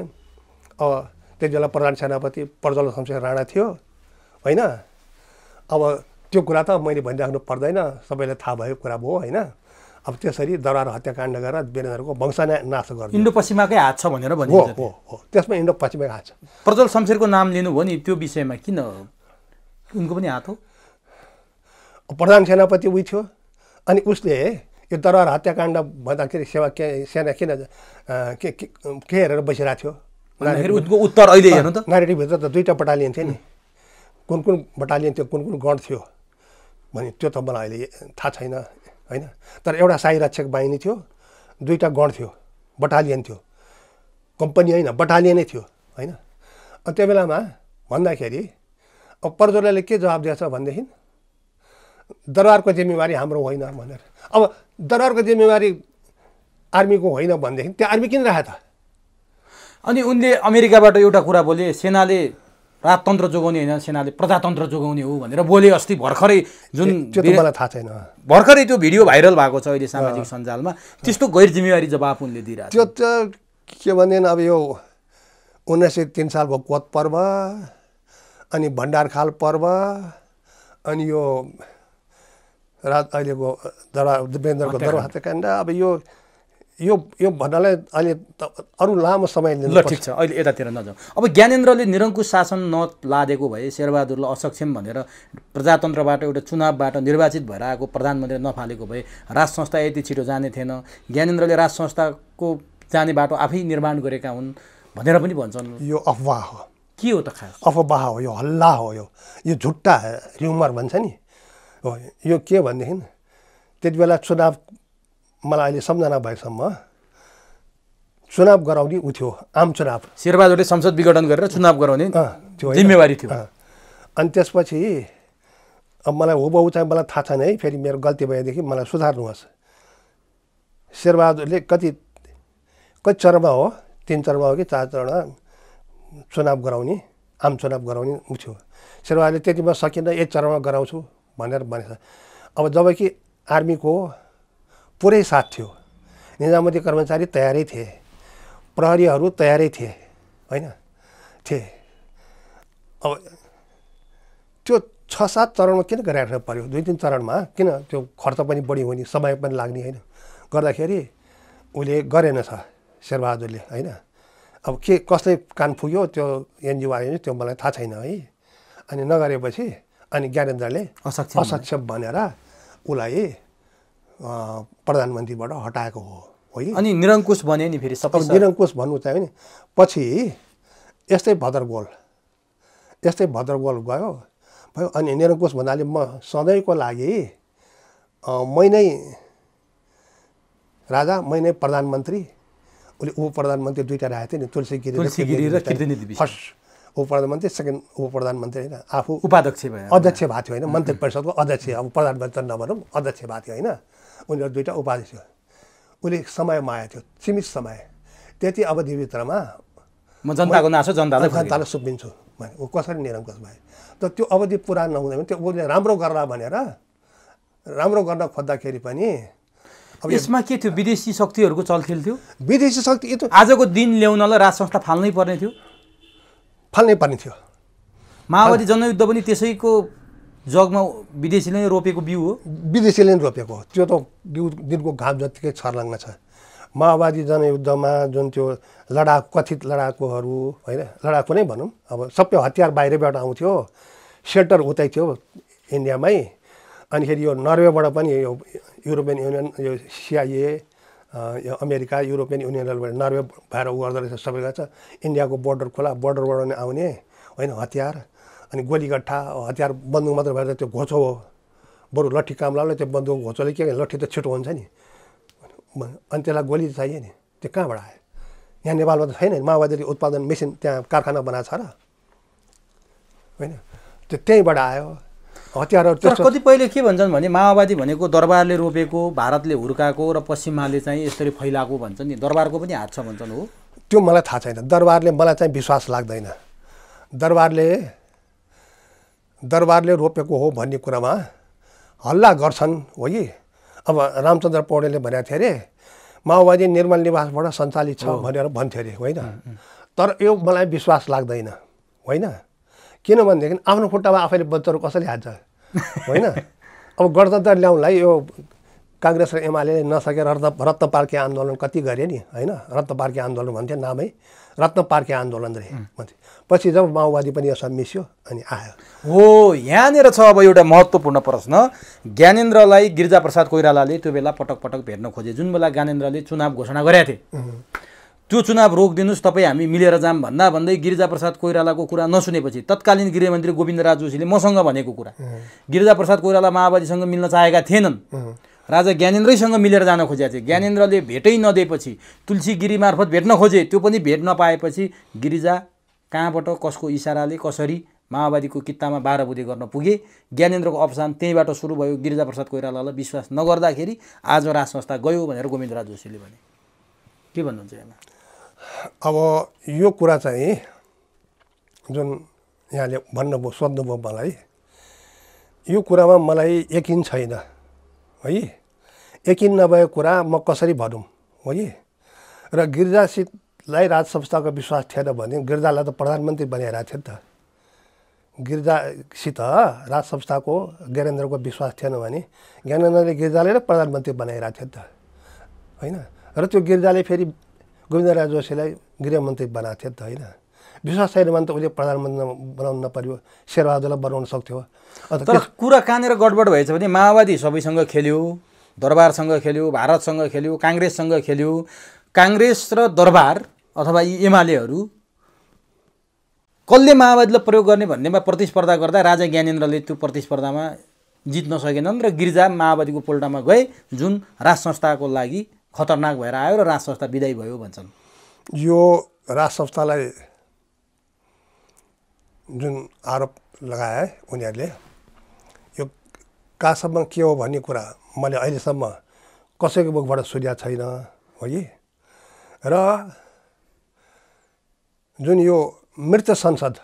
अब त्यति बेला प्रधान सेनापति प्रज्वल शमशेर राणा थियो, होइन। अब त्यो कुरा त मैले भनिराख्नु पर्दैन, सबैलाई थाहा भएको कुरा भयो, होइन। अब त्यसरी दरबार हत्याकाण्ड गरेर वीरेन्द्रको वंशनाश गर्यो। इन्डो पश्चिमाकै हात छ भनेर भनिन्छ। हो, त्यसमा इन्डो पश्चिमाकै हात छ। प्रज्वल शमशेरको नाम लिनुभयो नि, त्यो विषयमा किन उनको पनि हात हो? प्रधान सेनापति उही थियो। अनि उसले यो दरबार हत्याकाण्ड भन्दाखेरि सेना किन के हेरेर बसिरहेको थियो? उनको उत्तर अहिले हेर्नु त, नारेटिभभित्र त 2टा बटालियन थियो नि, कुन बटालियन थियो, कुन गण थियो भने त्यो त मलाई अहिले थाहा छैन, होइन। तर एउटा शाही रक्षक बाहिनी थियो, 2टा गण थियो, बटालियन थियो, कम्पनी होइन बटालियनै थियो, होइन। अनि त्यो बेलामा भन्दाखेरि अब प्रज्वलले के जवाब दिएछ भनेदेखि दरबारको जिम्मेवारी हाम्रो होइन भनेर। अब दरबारको जिम्मेवारी आर्मीको होइन भनेदेखि त्यो आर्मी किन राखे त? अनि उनले अमेरिकाबाट एउटा कुरा बोले, सेनाले राजतन्त्र जोगाउने होइन, सेनाले प्रजातन्त्र जोगाउने हो भनेर बोले अस्ति भर्खरै। जुन त्यो त मलाई थाहा छैन, भर्खरै त्यो भिडियो भाइरल भएको छ अहिले सामाजिक सञ्जालमा। त्यस्तो गैर जिम्मेवारी जवाब उनले दिइरहेको त्यो त के भन्दैन। अब यो 1903 सालको कोत पर्व, अनि भण्डारखाल पर्व, अनि यो अहिलेको वीरेन्द्रको दरबार हत्याकाण्ड, अब यो भन्नलाई अहिले अरू लामो समय लिनु। ल ठिक छ, अहिले यतातिर नजाउँ। अब ज्ञानेन्द्रले निरङ्कुश शासन नलादेको भए, शेरबहादुरलाई असक्षम भनेर प्रजातन्त्रबाट एउटा चुनावबाट निर्वाचित भएर आएको प्रधानमन्त्री नफालेको भए राज संस्था यति छिटो जाने थिएन। ज्ञानेन्द्रले राज संस्थाको जाने बाटो आफै निर्माण गरेका हुन् भनेर पनि भन्छन्। यो अफवाह हो। के हो त? खास अफवाह हो, यो हल्ला हो, यो झुट्टा र्युमर भन्छ नि हो। यो के भनेदेखि त्यति बेला चुनाव मलाई अहिले सम्झना भएसम्म चुनाव गराउने उ थियो, आम चुनाव। शेरबहादुरले संसद विघटन गरेर चुनाव गराउने त्यो जिम्मेवारी थियो। अनि त्यसपछि अब मलाई हुबहु चाहिँ मलाई थाहा छैन है, फेरि मेरो गल्ती भएदेखि मलाई सुधार्नुहोस्। शेरबहादुरले कति चरणमा हो, 3 चरणमा हो कि 4 चरणमा चुनाव गराउने, आम चुनाव गराउने उ थियो। शेरबहादुरले त्यतिमा सकिँदा 1 चरणमा गराउँछु भनेर भनेछ। अब जबकि आर्मीको पुरै साथ थियो, निजामती कर्मचारी तयारै थिए, प्रहरीहरू तयारै थिए, होइन थिए। अब त्यो 6-7 चरणमा किन गराइराख्नु पर्यो? 2-3 चरणमा किन? त्यो खर्च पनि बढी हुने, समय पनि लाग्ने, होइन? गर्दाखेरि उसले गरेन छ शेरबहादुरले, होइन? अब के कसले कान फुक्यो त्यो एनजिओ आयो त्यो मलाई थाहा छैन है। अनि नगरेपछि अनि ज्ञानेन्द्रले असक्षम भनेर उसलाई प्रधानमन्त्रीबाट हटाएको हो है। अनि निरङ्कुश बन्यो नि फेरि सबै। निरङ्कुश भन्नु चाहिँ नि पछि यस्तै भद्रगोल गयो भयो। अनि निरङ्कुश भन्नाले म सधैँको लागि मै नै राजा, मै नै प्रधानमन्त्री। उसले उप प्रधानमन्त्री 2टा राखेको थियो नि, तुलसी गिरी र कीर्तिनिधि विष्ट। फर्स्ट उप प्रधानमन्त्री, सेकेन्ड उप प्रधानमन्त्री, होइन? आफू उपाध्यक्ष भयो, अध्यक्ष भएको थियो, होइन? मन्त्री परिषदको अध्यक्ष, अब प्रधानमन्त्री नभनौँ, अध्यक्ष भएको थियो, होइन? उनीहरू 2टा उपाध्यक्ष। उसले समयमा आएको थियो, सीमित समय, त्यति अवधिभित्रमा म जनताको नासो जनतालाई सुम्पिन्छु भने ऊ कसरी निरङ्कुश भयो? त त्यो अवधि पुरा नहुँदा पनि त्यो उसले राम्रो गर्ला भनेर राम्रो गर्न खोज्दाखेरि पनि अब यसमा के थियो? विदेशी शक्तिहरूको चलखेल थियो। विदेशी शक्ति आजको दिन ल्याउनलाई राज संस्था फाल्नै पर्ने थियो। माओवादी जनयुद्ध पनि त्यसैको जगमा विदेशीले नै रोपेको बिउ हो। विदेशीले नै रोपेको हो। त्यो त बिउ दिनको घाम जत्तिकै छर्लङ्ग छ। माओवादी जनयुद्धमा जुन त्यो कथित लडाकुहरू, होइन? लडाकु नै भनौँ, अब सबै हतियार बाहिरबाट आउँथ्यो, सेल्टर उतै थियो इन्डियामै। अनिखेरि यो नर्वेबाट पनि यो युरोपियन युनियन, यो CIA, यो अमेरिका, युरोपियन युनियनबाट नर्वे भएर उ गर्दो रहेछ, सबै गर्छ। इन्डियाको बोर्डर खोला, बोर्डरबाट नै आउने, होइन? हतियार अनि गोलीगट्ठा, हतियार बन्दुक मात्र भएर त्यो घोचो हो, बरु लट्ठी काम लाग्यो। त्यो बन्दुक घोचोले के लट्ठी त छिटो हुन्छ नि, अनि त्यसलाई गोली चाहियो नि, त्यो कहाँबाट आयो? यहाँ नेपालमा त छैन। माओवादीले उत्पादन मेसिन त्यहाँ कारखाना बनाएको छ र, होइन? त्यो त्यहीँबाट आयो हतियारहरू। तर कतिपयले के भन्छन् भने माओवादी भनेको दरबारले रोपेको, भारतले हुर्काएको र पश्चिमाले चाहिँ यसरी फैलाएको भन्छन् नि, दरबारको पनि हात छ भन्छन्। हो, त्यो मलाई थाहा छैन। दरबारले मलाई चाहिँ विश्वास लाग्दैन। दरबारले रोपेको हो भन्ने कुरामा हल्ला गर्छन् हो कि। अब रामचन्द्र पौडेलले भनेको थियो अरे माओवादी निर्मल निवासबाट सञ्चालित छ भनेर भन्थ्यो अरे, होइन? तर यो मलाई विश्वास लाग्दैन, होइन? किनभनेदेखि आफ्नो खुट्टामा आफैले बच्चाहरू कसैले हाल्छ, होइन? अब गणतन्त्र ल्याउनलाई यो काङ्ग्रेस र एमाले नसकेर रत्नपार्के आन्दोलन कति गरे नि, होइन? रत्नपार्के आन्दोलन भन्थ्यो, नामै रत्नपार्के आन्दोलन रे भन्थ्यो। पछि जब माओवादी पनि यसमा मिस्यो अनि आयो। हो, यहाँनिर छ अब एउटा महत्त्वपूर्ण प्रश्न। ज्ञानेन्द्रलाई गिरिजाप्रसाद कोइरालाले त्यो बेला पटक पटक भेट्न खोजे, जुन बेला ज्ञानेन्द्रले चुनाव घोषणा गरेका थिए। त्यो चुनाव रोकिदिनुहोस्, तपाईँ हामी मिलेर जाम भन्दै गिरिजाप्रसाद कोइरालाको कुरा नसुनेपछि तत्कालीन गृहमन्त्री गोविन्दराज जोशीले मसँग भनेको कुरा, गिरिजाप्रसाद कोइराला माओवादीसँग मिल्न चाहेका थिएनन्, राजा ज्ञानेन्द्रैसँग मिलेर जान खोजेका थिए। ज्ञानेन्द्रले भेटै नदिएपछि तुलसी गिरी मार्फत भेट्न खोजे, त्यो पनि भेट नपाएपछि गिरिजा कहाँबाट कसको इसाराले कसरी माओवादीको कित्तामा 12 बुँदे गर्न पुगे। ज्ञानेन्द्रको अवसान त्यहीँबाट सुरु भयो। गिरिजाप्रसाद कोइरालालाई विश्वास नगर्दाखेरि आज राज संस्था गयो भनेर गोविन्दराज जोशीले भने। के भन्नुहुन्छ यसमा? अब यो कुरा चाहिँ जुन यहाँले भन्नुभयो, सोध्नुभयो मलाई, यो कुरामा मलाई यकिन छैन है। यकिन नभएको कुरा म कसरी भनौँ हो कि। र गिरिजालाई राज संस्थाको विश्वास थिएन भने गिरिजालाई त प्रधानमन्त्री बनाइरहेको थियो नि त। गिरिजासित राज संस्थाको ज्ञानेन्द्रको विश्वास थिएन भने ज्ञानेन्द्रले गिरिजालाई नै प्रधानमन्त्री बनाइरहेको थियो नि त, होइन? र त्यो गिरिजाले फेरि गोविन्दराज जोशीलाई गृहमन्त्री बनाएको थियो नि त, होइन? विश्वास छैन भने त उसले प्रधानमन्त्री बनाउनु नपर्यो, शेरबहादुरलाई बनाउन सक्थ्यो। तर कुरा कहाँनिर गडबड भएछ भने माओवादी सबैसँग खेल्यो, दरबारसँग खेल्यो, भारतसँग खेल्यो, काङ्ग्रेससँग खेल्यो। काङ्ग्रेस र दरबार अथवा यी एमालेहरू कसले माओवादीलाई प्रयोग गर्ने भन्नेमा प्रतिस्पर्धा गर्दा राजा ज्ञानेन्द्रले त्यो प्रतिस्पर्धामा जित्न सकेनन् र गिरिजा माओवादीको पोल्टामा गए, जुन राज संस्थाको लागि खतरनाक भएर आयो र राज संस्था विदायी भयो भन्छन्। यो राज संस्थालाई जुन आरोप लगाए उनीहरूले यो कहाँसम्म के हो भन्ने कुरा मैले अहिलेसम्म कसैको मुखबाट सुनेको छैन हो कि र जुन यो मृत संसद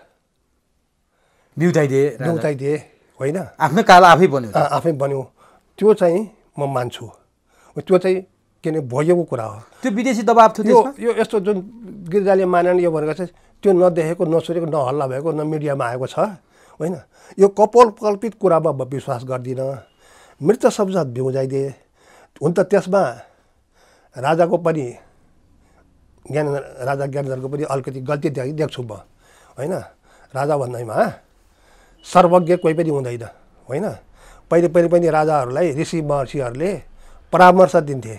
बिउताइदिए होइन आफ्नै काल आफै बन्यो आफै बन्यो त्यो चाहिँ म मान्छु त्यो चाहिँ किन भोगेको कुरा हो त्यो विदेशी दबाब थियो यो यस्तो जुन गिरिजाले मानेन यो भनेको चाहिँ त्यो नदेखेको नसुनेको नहल्ला भएको न मिडियामा आएको छ होइन यो कल्पित कुरामा म विश्वास गर्दिनँ मृत संसद बिउजाइदिए हुन त त्यसमा राजाको पनि राजा ज्ञानेन्द्रको पनि अलिकति गल्ती देख्छु म होइन राजा भन्दैमा सर्वज्ञ कोही पनि हुँदैन होइन पहिले पनि राजाहरूलाई ऋषि महर्षिहरूले परामर्श दिन्थे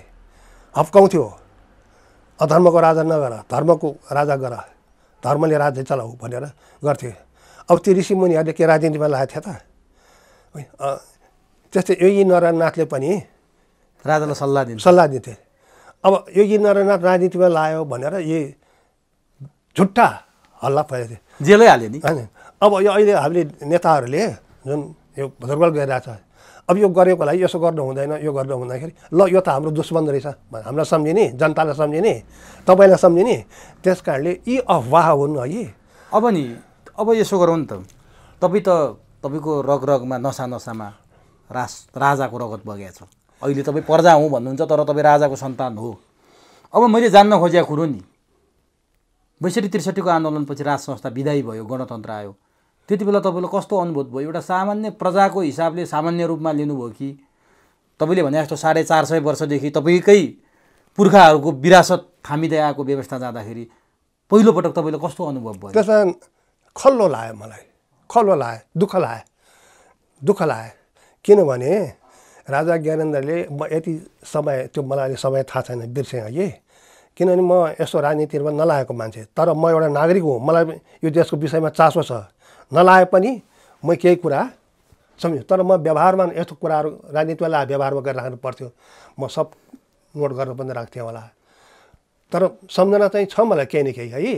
हप्काउँथ्यो अधर्मको राजा नगर धर्मको राजा गर धर्मले राज्य चलाऊ भनेर गर्थे अब त्यो ऋषि मुनिहरूले के राजनीतिमा लागेको थियो त त्यस्तै योगी नारायणनाथले पनि राजालाई सल्लाह दिन्थे अब योगी नारायणनाथ राजनीतिमा लाग्यो भनेर यी झुट्टा हल्ला परेको थियो जेलै हाल्यो नि होइन अब यो अहिले हामीले नेताहरूले जुन यो भद्रगोल गइरहेछ अब यो गरेको लागि यसो गर्नु हुँदैन यो गर्नु हुँदाखेरि ल यो त हाम्रो दुश्मन रहेछ हामीलाई सम्झिने जनतालाई सम्झिने तपाईँलाई सम्झिने त्यस कारणले यी अफवाह हुन् है अब यसो गरौँ नि त तपाईँको रगमा नसामा राजाको रगत बगेको छ अहिले तपाईँ प्रजा हुँ भन्नुहुन्छ तर तपाईँ राजाको सन्तान हो अब मैले जान्न खोजेको कुरो नि 62-63को आन्दोलनपछि राज संस्था विदायी भयो गणतन्त्र आयो त्यति बेला तपाईँलाई कस्तो अनुभूत भयो एउटा सामान्य प्रजाको हिसाबले सामान्य रूपमा लिनुभयो कि तपाईँले भने जस्तो 450 वर्षदेखि तपाईँकै पुर्खाहरूको विरासत थामिँदै आएको व्यवस्था जाँदाखेरि पहिलोपटक तपाईँले कस्तो अनुभव भयो त्यसमा खल्लो लाग्यो मलाई खल्लो लाग्यो दुःख लाग्यो किनभने राजा ज्ञानेन्द्रले म यति समय त्यो मलाई समय थाहा छैन बिर्सेँ कि किनभने म यस्तो राजनीतिमा नलागेको मान्छे तर म एउटा नागरिक हुँ मलाई यो देशको विषयमा चासो छ नलागे पनि म केही कुरा सम्झ्छु तर म व्यवहारमा यस्तो कुराहरू राजनीतिमा लाए व्यवहारमा गरिराख्नु पर्थ्यो म सब नोट गरेर पनि राख्थेँ होला तर सम्झना चाहिँ छ मलाई केही न केही है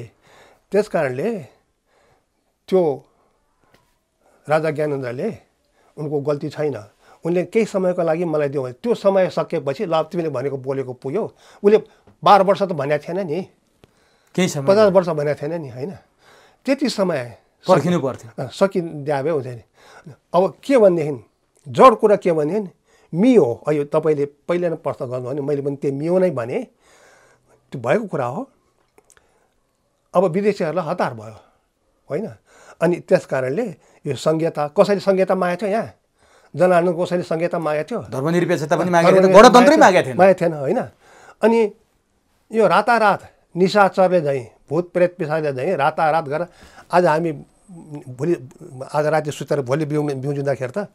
त्यस कारणले त्यो राजा ज्ञानेन्द्रले उनको गल्ती छैन उनले केही समयको लागि मलाई दियो त्यो समय सकेपछि ल तिमीले भनेको बोलेको पुग्यो उसले 12 वर्ष त भनेको थिएन नि केही समय 50 वर्ष भनेको थिएन नि होइन त्यति समय पर्खिनु पर्थ्यो सकिदिए भए हुन्छ नि अब के भनेदेखि जड कुरा के भनेदेखि मियो अहिले तपाईँले पहिला नै प्रश्न गर्नु भने मैले पनि त्यो मियो नै भने त्यो भएको कुरा हो अब विदेशीहरूलाई हतार भयो होइन अनि त्यस कारणले यो संहिता कसैले संहिता मागेको थियो यहाँ जनआन्दोलन कसैले संहिता मागेको थियो धर्मनिरपेक्षता पनि मागेको थियो गणतन्त्रै मागेको थिएन होइन अनि यो रातारात निशाचरले झैँ भूत प्रेत पिसाचले झैँ रातारात गरेर आज हामी भोलि आज राति सुतेर भोलि बिउजिँदाखेरि त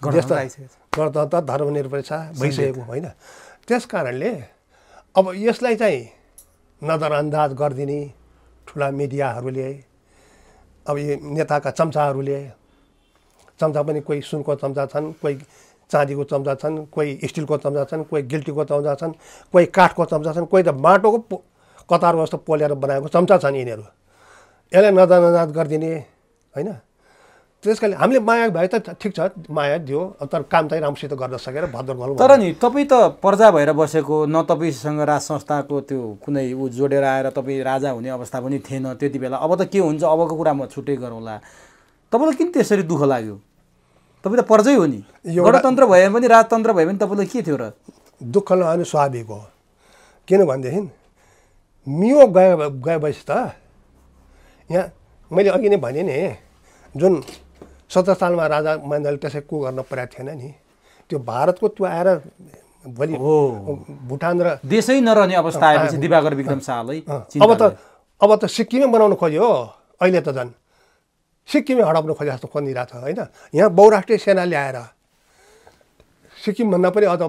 गणतन्त्र धर्मनिरपेक्षता भइसकेको होइन त्यस कारणले अब यसलाई चाहिँ नजरअन्दाज गरिदिने ठुला मिडियाहरूले अब यो नेताका चम्चाहरूले चम्चा पनि कोही सुनको चम्चा छन् कोही चाँदीको चम्चा छन् कोही स्टिलको चम्चा छन् कोही गिल्टीको चम्चा छन् कोही काठको चम्चा छन् कोही त माटोको कतारको जस्तो पोलेर बनाएको चम्चा छन् यिनीहरू यसलाई नजरअन्दाज गरिदिने होइन त्यस कारणले हामीले माया भए त ठिक छ माया दियो तर काम चाहिँ राम्रोसित गर्न सकेर भद्रगोल तर नि तपाईँ त प्रजा भएर बसेको न तपाईँसँग राज संस्थाको त्यो कुनै जोडेर आएर तपाईँ राजा हुने अवस्था पनि थिएन त्यति बेला अब त के हुन्छ अबको कुरा म छुट्टै गरौँला तपाईँलाई किन त्यसरी दुःख लाग्यो तपाईँ त प्रजै हो नि गणतन्त्र भए पनि राजतन्त्र भए पनि तपाईँलाई के थियो र दुःख नआउनु स्वाभाविक हो किनभनेदेखि मियो गएपछि त यहाँ मैले अघि नै भने नि जुन 17 सालमा राजा महेन्द्रले त्यसै को गर्न परेको थिएन नि त्यो भारतको त्यो आएर भोलि भुटान र देशै नरहने अवस्था आएपछि दिवाकर विक्रम शाहलाई अब त सिक्किमै बनाउनु खोज्यो अहिले त झन् सिक्किमै हडप्नु खोजे जस्तो खोजिरहेको छ होइन यहाँ बहुराष्ट्रिय सेना ल्याएर सिक्किमभन्दा पनि अझ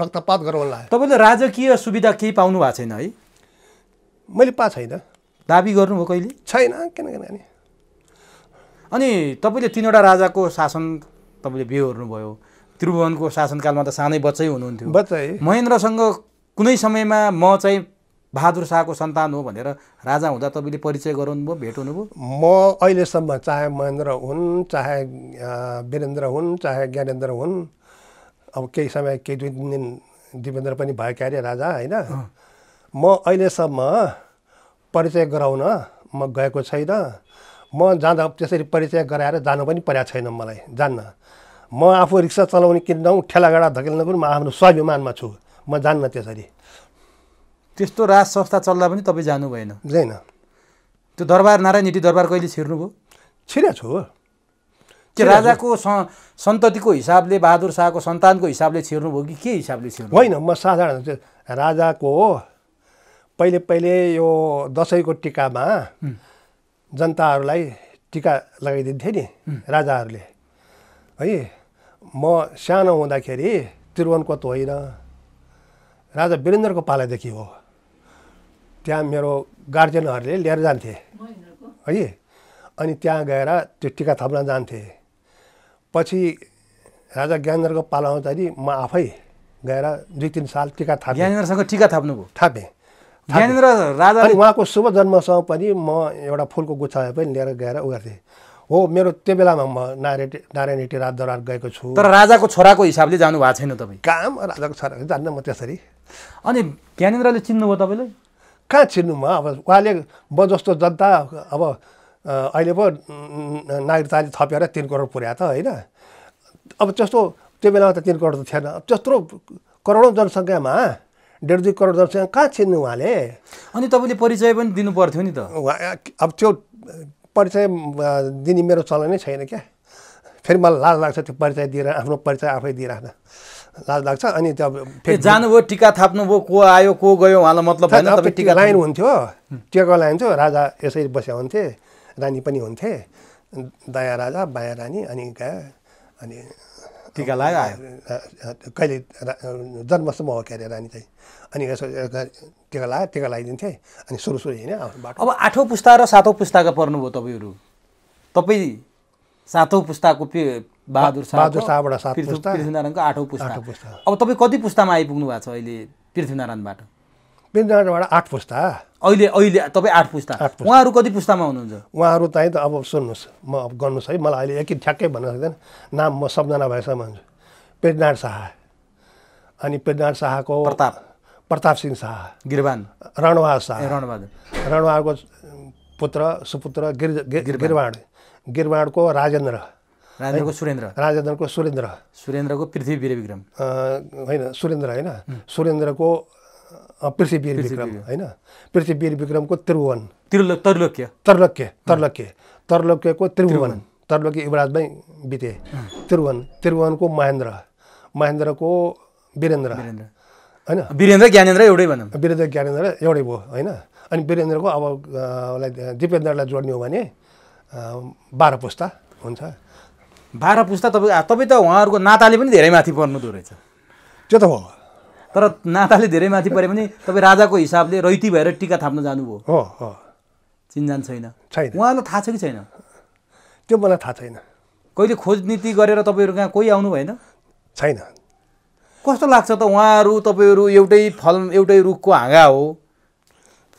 रक्तपात गराउनु लाग्यो तपाईँले राजकीय सुविधा केही पाउनु भएको छैन है मैले पाएको छैन दाबी गर्नुभयो कहिले छैन किनभने अनि तपाईँले 3वटा राजाको शासन तपाईँले बिहोर्नुभयो त्रिभुवनको शासनकालमा त सानै बच्चै हुनुहुन्थ्यो बच्चै महेन्द्रसँग कुनै समयमा म चाहिँ बहादुर शाहको सन्तान हो भनेर राजा हुँदा तपाईँले परिचय गराउनुभयो, भेट हुनुभयो? म अहिलेसम्म चाहे महेन्द्र हुन्, चाहे वीरेन्द्र हुन्, चाहे ज्ञानेन्द्र हुन्, अब केही समय केही 2-3 दिन दिपेन्द्र पनि भयो क्यारे राजा होइन, म अहिलेसम्म परिचय गराउन म गएको छैन। म जाँदा त्यसरी परिचय गराएर जानु पनि परेको छैन, मलाई जान्न। म आफू रिक्सा चलाउने किन्नु, ठेलागाडा धकेल्न पनि म आफ्नो स्वाभिमानमा छु, म जान्न त्यसरी। त्यस्तो राज संस्था चल्दा पनि तपाईँ जानु भएन? जाइन। त्यो दरबार नारायणहिटी दरबार कहिले छिर्नुभयो? छिरेको छु। के राजाको सन्ततिको हिसाबले, बहादुर शाहको सन्तानको हिसाबले छिर्नुभयो कि के हिसाबले छिर्नु? होइन, म साधारण राजाको पहिले यो दसैँको टिकामा जनताहरूलाई टिका लगाइदिन्थे नि राजाहरूले है। म सानो हुँदाखेरि त्रिभुवनको त होइन, राजा वीरेन्द्रको पालादेखि हो। त्यहाँ मेरो गार्जेनहरूले लिएर जान्थे है, अनि त्यहाँ गएर त्यो टिका थप्न जान्थे। पछि राजा ज्ञानेन्द्रको पाला आउँदाखेरि म आफै गएर 2-3 साल टिका थापेँ। ज्ञानेन्द्रसँग टिका थाप्नुभयो? थापेँ। ज्ञानेन्द्र राजा अनि उहाँको शुभ जन्मसँग पनि म एउटा फुलको गुच्छा पनि लिएर गएर उ गर्थेँ। हो, मेरो त्यो बेलामा म नारायणहिटी राजदरबार गएको छु। तर राजाको छोराको हिसाबले जानु भएको छैन तपाईँ? काम राजाको छोरा जान्न म त्यसरी। अनि ज्ञानेन्द्रले चिन्नुभयो तपाईँलाई? कहाँ चिन्नु? म अब उहाँले म जस्तो जनता अब अहिले पो नागरिकताले थपेर 3 करोड पुर्यायो त होइन। अब त्यस्तो त्यो बेलामा त 3 करोड त थिएन। त्यत्रो करोडौँ जनसङ्ख्यामा 1.5-2 करोड जनसङ्ख्या कहाँ चिन्नु उहाँले? अनि तपाईँले परिचय पनि दिनु पर्थ्यो नि त। अब त्यो परिचय दिने मेरो चलन नै छैन क्या। फेरि मलाई लाज लाग्छ त्यो परिचय दिएर, आफ्नो परिचय आफै दिइराख्न लाज लाग्छ। अनि त्यो फेरि जानुभयो, टिका थाप्नुभयो, को आयो को गयो उहाँलाई मतलब भएन? तपाईँ टिका लाइन हुन्थ्यो, टिका लाइन थियो, राजा यसरी बसेका हुन्थे, रानी पनि हुन्थे, दायाँ राजा बायाँ रानी, अनि गए अनि टिका लगायो आयो। कहिले जन्मसम्म हो के अरे रानी चाहिँ। अनि यसो टिका लगाइदिन्थे। अनि सुरु हिँड्यो आफ्नो बाटो। अब 8औँ पुस्ता र 7औँ पुस्ताका पर्नुभयो तपाईँहरू। तपाईँ 7औँ पुस्ताको बहादुर शाहबाट 7 पुस्ता, पृथ्वीनारायणको 8औँ पुस्ता। 8औँ पुस्ता। अब तपाईँ कति पुस्तामा आइपुग्नु भएको छ अहिले पृथ्वीनारायणबाट? पृथ्वीनारायणबाट 8 पुस्ता। अहिले तपाईँ 8 पुस्ता। उहाँहरू कति पुस्तामा हुनुहुन्छ? उहाँहरू चाहिँ त अब सुन्नुहोस्, म अब गर्नुहोस् है, मलाई अहिले एकै ठ्याक्कै भन्न सक्दैन नाम। म सम्झना भएसम्म भन्छु। पृथ्वीनारायण शाह, अनि पृथ्वीनारायण शाहको प्रताप सिंह शाह, गिरबान, रणबहादुर शाह, रणबहादुरको पुत्र सुपुत्र गिरबाण, गिरबाणको राजेन्द्रको सुरेन्द्रको पृथ्वी वीर विक्रम होइन, सुरेन्द्र होइन, सुरेन्द्रको पृथ्वी वीर विक्रम होइन, पृथ्वी वीर विक्रमको तरलक्यको त्रिभुवन, तरलक्य युवराजमै बिते। त्रिभुवनको महेन्द्रको वीरेन्द्र होइन, वीरेन्द्र ज्ञानेन्द्र एउटै भनौँ, वीरेन्द्र ज्ञानेन्द्र एउटै भयो होइन। अनि वीरेन्द्रको अब दिपेन्द्रलाई जोड्ने हो भने 12 पुस्ता हुन्छ। 12 पुस्ता। तपाईँ त उहाँहरूको नाताले पनि धेरै माथि पर्नुहुँदो रहेछ। त्यो त हो, तर नाताले धेरै माथि परे पनि तपाईँ राजाको हिसाबले रैती भएर टिका थाप्न जानुभयो? हो। चिन्जान छैन? छैन। उहाँलाई थाहा छ कि छैन? त्यो मलाई थाहा छैन। कहिले खोजनीति गरेर तपाईँहरू कहाँ कोही आउनु भएन? छैन। कस्तो लाग्छ त उहाँहरू तपाईँहरू एउटै रुखको हाँगा हो,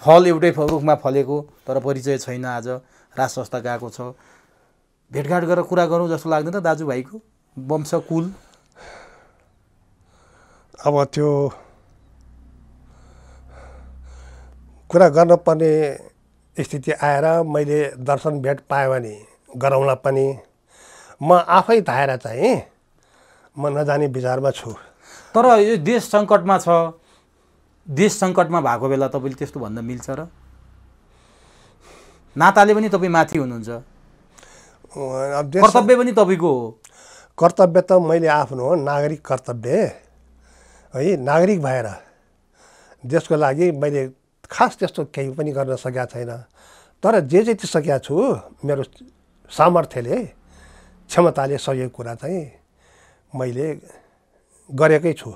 फल एउटै रुखमा फलेको, तर परिचय छैन। आज राज संस्था गएको छ, भेटघाट गरेर कुरा गरौँ जस्तो लाग्दैन त दाजुभाइको वंश कुल? अब त्यो कुरा गर्नुपर्ने स्थिति आएर मैले दर्शन भेट पाएँ भने गरौँला पनि, म आफै धाएर चाहिँ म नजाने विचारमा छु। तर यो देश सङ्कटमा छ, देश सङ्कटमा भएको बेला तपाईँले त्यस्तो भन्न मिल्छ र? नाताले पनि तपाईँ माथि हुनुहुन्छ, कर्तव्य पनि तपाईँको हो। कर्तव्य त मैले आफ्नो हो, नागरिक कर्तव्य है। नागरिक भएर देशको लागि मैले खास त्यस्तो केही पनि गर्न सकेका छैन। तर जे जति सकेका छु मेरो सामर्थ्यले, क्षमताले सकेको कुरा चाहिँ मैले गरेकै छु,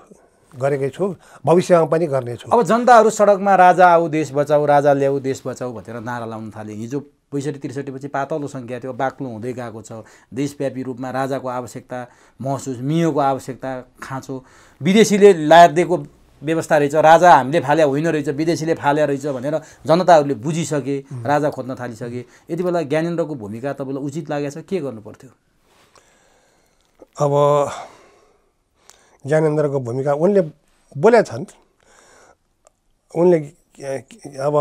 भविष्यमा पनि गर्नेछु। अब जनताहरू सडकमा राजा आऊ देश बचाऊ, राजा ल्याऊ देश बचाऊ भनेर नारा लाउन थाले। हिजो 65-63 पछि पातलो सङ्ख्या थियो, बाक्लो हुँदै गएको छ। देशव्यापी रूपमा राजाको आवश्यकता महसुस, मियोको आवश्यकता खाँचो, विदेशीले ल्याएर दिएको व्यवस्था रहेछ, राजा हामीले फाल्या होइन रहेछ, विदेशीले फाल्या रहेछ भनेर जनताहरूले बुझिसके, राजा खोज्न थालिसके, यति बेला ज्ञानेन्द्रको भूमिका तपाईँलाई उचित लागेको छ, के गर्नु पर्थ्यो? अब ज्ञानेन्द्रको भूमिका उनले बोलेका छन्, उनले अब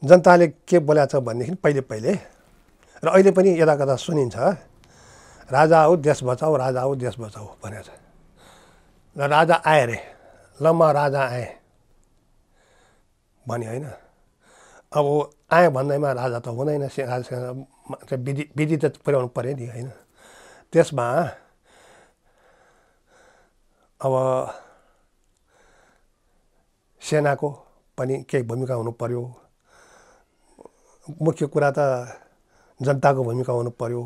जनताले के बोलेको छ भनेदेखि पहिले र अहिले पनि यता कता सुनिन्छ, राजा आऊ देश बचाऊ, राजा आऊ देश बचाऊ भनेको छ। र राजा आए अरे, ल म राजा आएँ भने होइन। अब आएँ भन्दैमा राजा त हुँदैन, विधि त पुर्याउनु पऱ्यो नि होइन। त्यसमा अब सेनाको पनि केही भूमिका हुनु पर्यो, मुख्य कुरा त जनताको भूमिका हुनु पर्यो।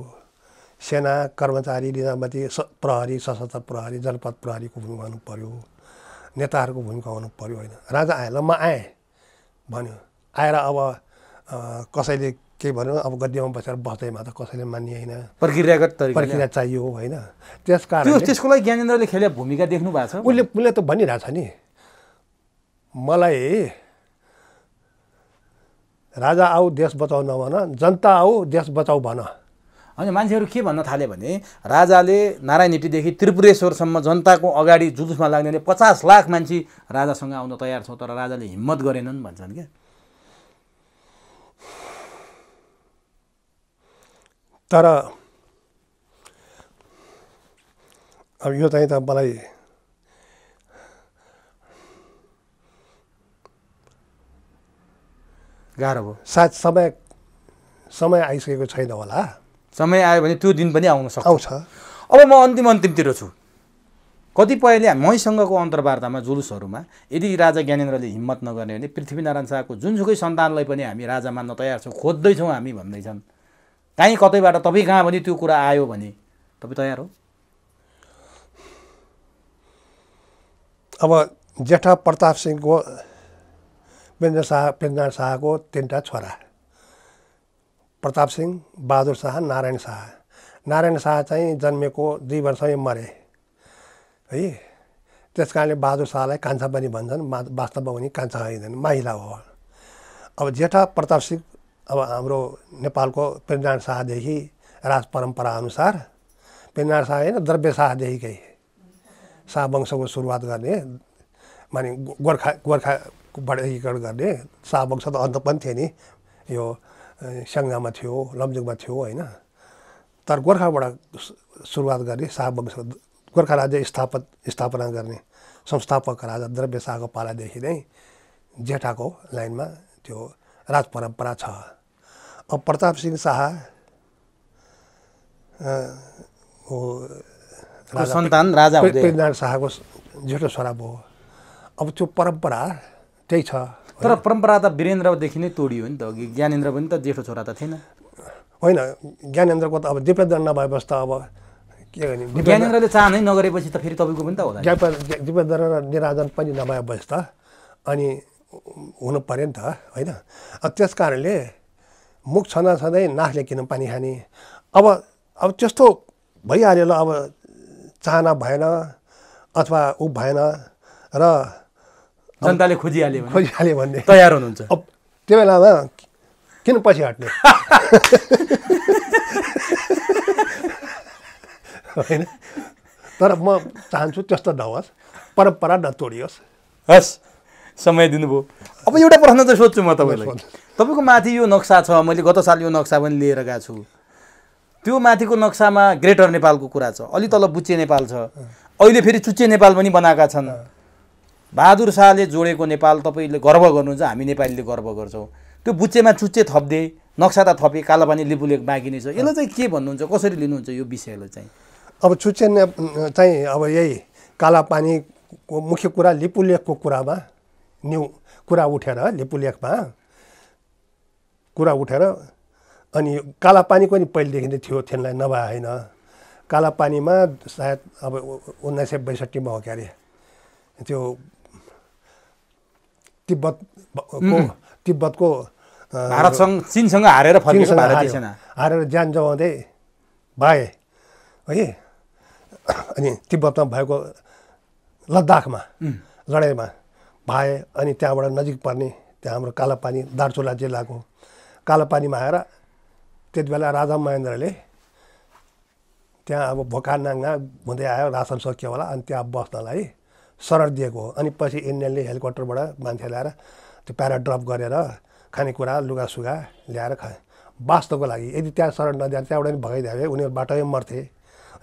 सेना, कर्मचारी, निजामती, प्रहरी, सशस्त्र प्रहरी, जनपद प्रहरीको भूमिका हुनु पर्यो, नेताहरूको भूमिका हुनु पर्यो होइन। राजा आए, ल म आएँ भन्यो, आएर अब कसैले के भन्यो, अब गद्दीमा बसेर बस्दैमा त कसैले मान्ने होइन, प्रक्रिया चाहियो होइन। त्यसको लागि ज्ञानेन्द्रले खेले भूमिका देख्नु भएको छ? उसले त भनिरहेछ नि, मलाई राजा आऊ देश बचाउ नभन, जनता आऊ देश बचाउ भन। अनि मान्छेहरू के भन्न थाले भने राजाले नारायणहिटीदेखि त्रिपुरेश्वरसम्म जनताको अगाडि जुलुसमा लाग्ने 50 लाख मान्छे राजासँग आउन तयार छौँ, तर राजाले हिम्मत गरेनन् भन्छन् क्या। तर अब यो चाहिँ त मलाई गाह्रो भयो। सायद समय आइसकेको छैन होला। समय आयो भने त्यो दिन पनि आउन सक्छ। आउँछ। अब म अन्तिमतिर छु। कतिपयले मसँगको अन्तर्वार्तामा, जुलुसहरूमा यदि राजा ज्ञानेन्द्रले हिम्मत नगर्ने भने पृथ्वीनारायण शाहको जुनसुकै सन्तानलाई पनि हामी राजा मान्न तयार छौँ, खोज्दैछौँ हामी भन्दैछन्। काहीँ कतैबाट तपाईँ कहाँ पनि त्यो कुरा आयो भने तपाईँ तयार हो? अब जेठा प्रताप सिंहको पृथ्वीनारायण शाहको 3टा छोरा, प्रताप सिंह, बहादुर शाह, नारायण शाह। नारायण शाह चाहिँ जन्मेको 2 वर्षमै मरे है। त्यस कारणले बहादुर शाहलाई कान्छा पनि भन्छन्, वास्तवमा पनि कान्छा होइन, माहिला हो। अब जेठा प्रताप सिंह अब हाम्रो नेपालको पृथ्वीनारायण शाहदेखि राज परम्परा अनुसार पृथ्वीनारायण शाह होइन, द्रव्य शाहदेखिकै शाह वंशको सुरुवात गर्ने, माने गोर्खाबाट एकीकरण गर्ने। शाह वंश त अन्त पनि थियो नि, यो स्याङ्जामा थियो, लमजुङमा थियो होइन। तर गोर्खाबाट सुरुवात गर्ने शाह वंश, गोर्खा राज्य स्थापना गर्ने संस्थापक राजा द्रव्य शाहको पालादेखि नै जेठाको लाइनमा त्यो राज परम्परा छ। अब प्रताप सिंह शाह सन्तान राजा हुँदै पृथ्वीनारायण शाहको जेठो छोरा भयो। अब त्यो परम्परा त्यही छ। तर परम्परा त वीरेन्द्रदेखि नै तोडियो नि त। ज्ञानेन्द्र पनि त जेठो छोरा त थिएन। होइन, ज्ञानेन्द्रको त अब दिपेन्द्र नभएपछि त अब के गर्ने। ज्ञानेन्द्रले चाहनै नगरेपछि त फेरि तपाईँको पनि त होला। दिपेन्द्र र निराजन पनि नभएपछि त अनि हुनु पर्यो नि त होइन। त्यस कारणले मुख छँदै नाकले किन पानी खाने। अब त्यस्तो भइहाल्यो, ल अब चाहना भएन अथवा ऊ भएन र जनताले खोजिहाल्यो भने तयार हुनुहुन्छ। अब त्यो बेलामा किन पछि हट्ने होइन। तर म चाहन्छु त्यस्तो नहोस्, परम्परा नतोडियोस्। हस्, समय दिनुभयो। अब एउटा प्रश्न चाहिँ सोध्छु म तपाईँलाई। तपाईँको माथि यो नक्सा छ, मैले गत साल यो नक्सा पनि लिएर गएको छु। त्यो माथिको नक्सामा ग्रेटर नेपालको कुरा छ, अलि तल बुच्चे नेपाल छ, अहिले फेरि चुच्चे नेपाल पनि बनाएका छन्। बहादुर शाहले जोडेको नेपाल तपाईँले गर्व गर्नुहुन्छ, हामी नेपालीले गर्व गर्छौँ। त्यो बुच्चेमा चुच्चे थप्दे, नक्सा त थपे, कालापानी लिपुलेख बाँकी नै छ। यसलाई चाहिँ के भन्नुहुन्छ, कसरी लिनुहुन्छ यो विषयलाई चाहिँ? अब चुच्चे चाहिँ अब यही कालापानीको मुख्य कुरा लिपुलेखको कुरामा कुरा उठेर, लिपुलेखमा कुरा उठेर, अनि कालापानीको नि पहिलेदेखि नै थियो, थिएनलाई नभए होइन। कालापानीमा सायद अब 1962 हो क्या अरे, त्यो तिब्बतको भारतसँग चीनसँग हारेर फर्केको भारतीय सेना हारेर ज्यान जमाउँदै भए है। अनि तिब्बतमा भएको लद्दाखमा लडाइँमा भाए। अनि त्यहाँबाट नजिक पर्ने त्यहाँ हाम्रो कालापानी दार्चुला जिल्लाको कालापानीमा आएर त्यति बेला राजा महेन्द्रले त्यहाँ अब भोकानाङ्गा हुँदै आयो, रासन सकियो होला, अनि त्यहाँ बस्नलाई शरण दिएको हो। अनि पछि इन्डियनले हेलिकप्टरबाट मान्छे ल्याएर त्यो प्याराड्रप गरेर खानेकुरा लुगासुगा ल्याएर बाँच्नको लागि, यदि त्यहाँ शरण नदिएर त्यहाँबाट पनि भगाइदियो भने उनीहरू बाटोमै मर्थे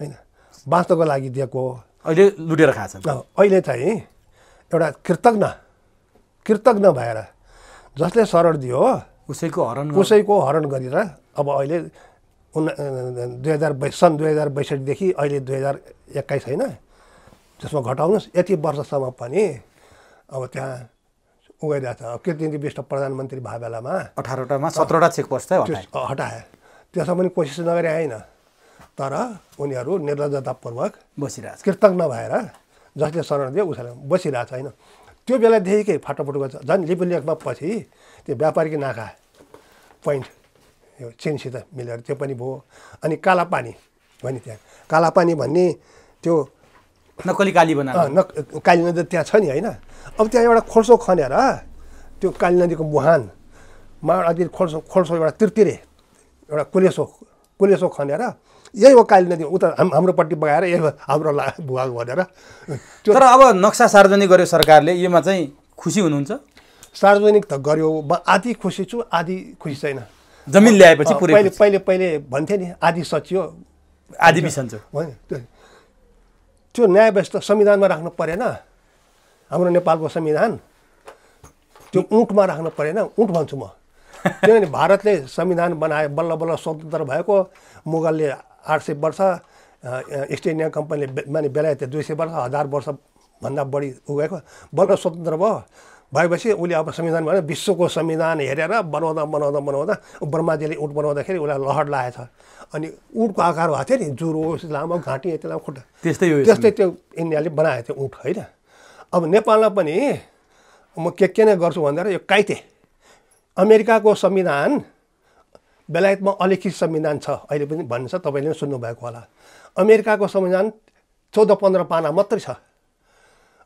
होइन, बाँच्नको लागि दिएको। अहिले लुटेर खान्छन्। अहिले चाहिँ एउटा कृतज्ञ भएर जसले शरण दियो उसैको हरण गरेर अब अहिले 2062देखि अहिले 2021 होइन, त्यसमा घटाउनुहोस् यति वर्षसम्म पनि अब त्यहाँ उगाइरहेको छ। अब कृष्णजी विष्ट प्रधानमन्त्री भए बेलामा 18वटामा 17वटा चेकपोस्ट हटाए, त्यसमा पनि कोसिस नगरे होइन, तर उनीहरू निर्लजतापूर्वक बसिरहेछ, कृतज्ञ भएर जसले शरण दियो उसले बसिरहेछ होइन। त्यो बेलादेखिकै फाटाफुटुको झन् लिपुलेखमा पछि त्यो व्यापारिक नाका पोइन्ट यो चिनसित मिलेर त्यो पनि भयो। अनि कालापानी भन्ने त्यहाँ कालापानी भन्ने त्यो नक्कली काली बनाएर काली नदी त्यहाँ छ नि होइन। अब त्यहाँ एउटा खोल्सो खनेर त्यो काली नदीको मुहानमा अलि खोल्सो एउटा तिर्तिरे एउटा कुलेसो खनेर यही हो काली नदी, उता हाम्रोपट्टि बगाएर यही हाम्रो भुवा भनेर। तर अब नक्सा सार्वजनिक गर्यो सरकारले, योमा चाहिँ खुसी हुनुहुन्छ? सार्वजनिक त गर्यो, म आधी खुसी छु आधी खुसी छैन। जमिन ल्याएपछि पहिले भन्थे नि आधी सचियो आधी बिसन्चो, त्यो न्याय व्यवस्था संविधानमा राख्नु परेन। हाम्रो नेपालको संविधान त्यो ऊँटमा राख्नु परेन, ऊँट भन्छु म। किनभने भारतले संविधान बनाए, बल्ल बल्ल स्वतन्त्र भएको, मुगलले 800 वर्ष, इस्ट इन्डिया कम्पनीले माने बेलायतले 200 वर्ष, 1000 वर्षभन्दा बढी उगेको, बल्ल स्वतन्त्र भएपछि उसले अब संविधान भनेर विश्वको संविधान हेरेर बनाउँदा ब्रह्माजीले ऊँट बनाउँदाखेरि उसलाई लहर लागेछ। अनि ऊँटको आकार भएको थियो नि, जुरो लामो घाँटी यति लामो खुट्टा, त्यस्तै त्यो इन्डियाले बनाएको थियो ऊँट होइन। अब नेपालमा पनि म के नै गर्छु भन्दा यो काइते अमेरिकाको संविधान बेलायतमा अलिखित संविधान छ अहिले पनि भन्छ, तपाईँले पनि सुन्नुभएको होला। अमेरिकाको संविधान 14-15 पाना मात्रै छ।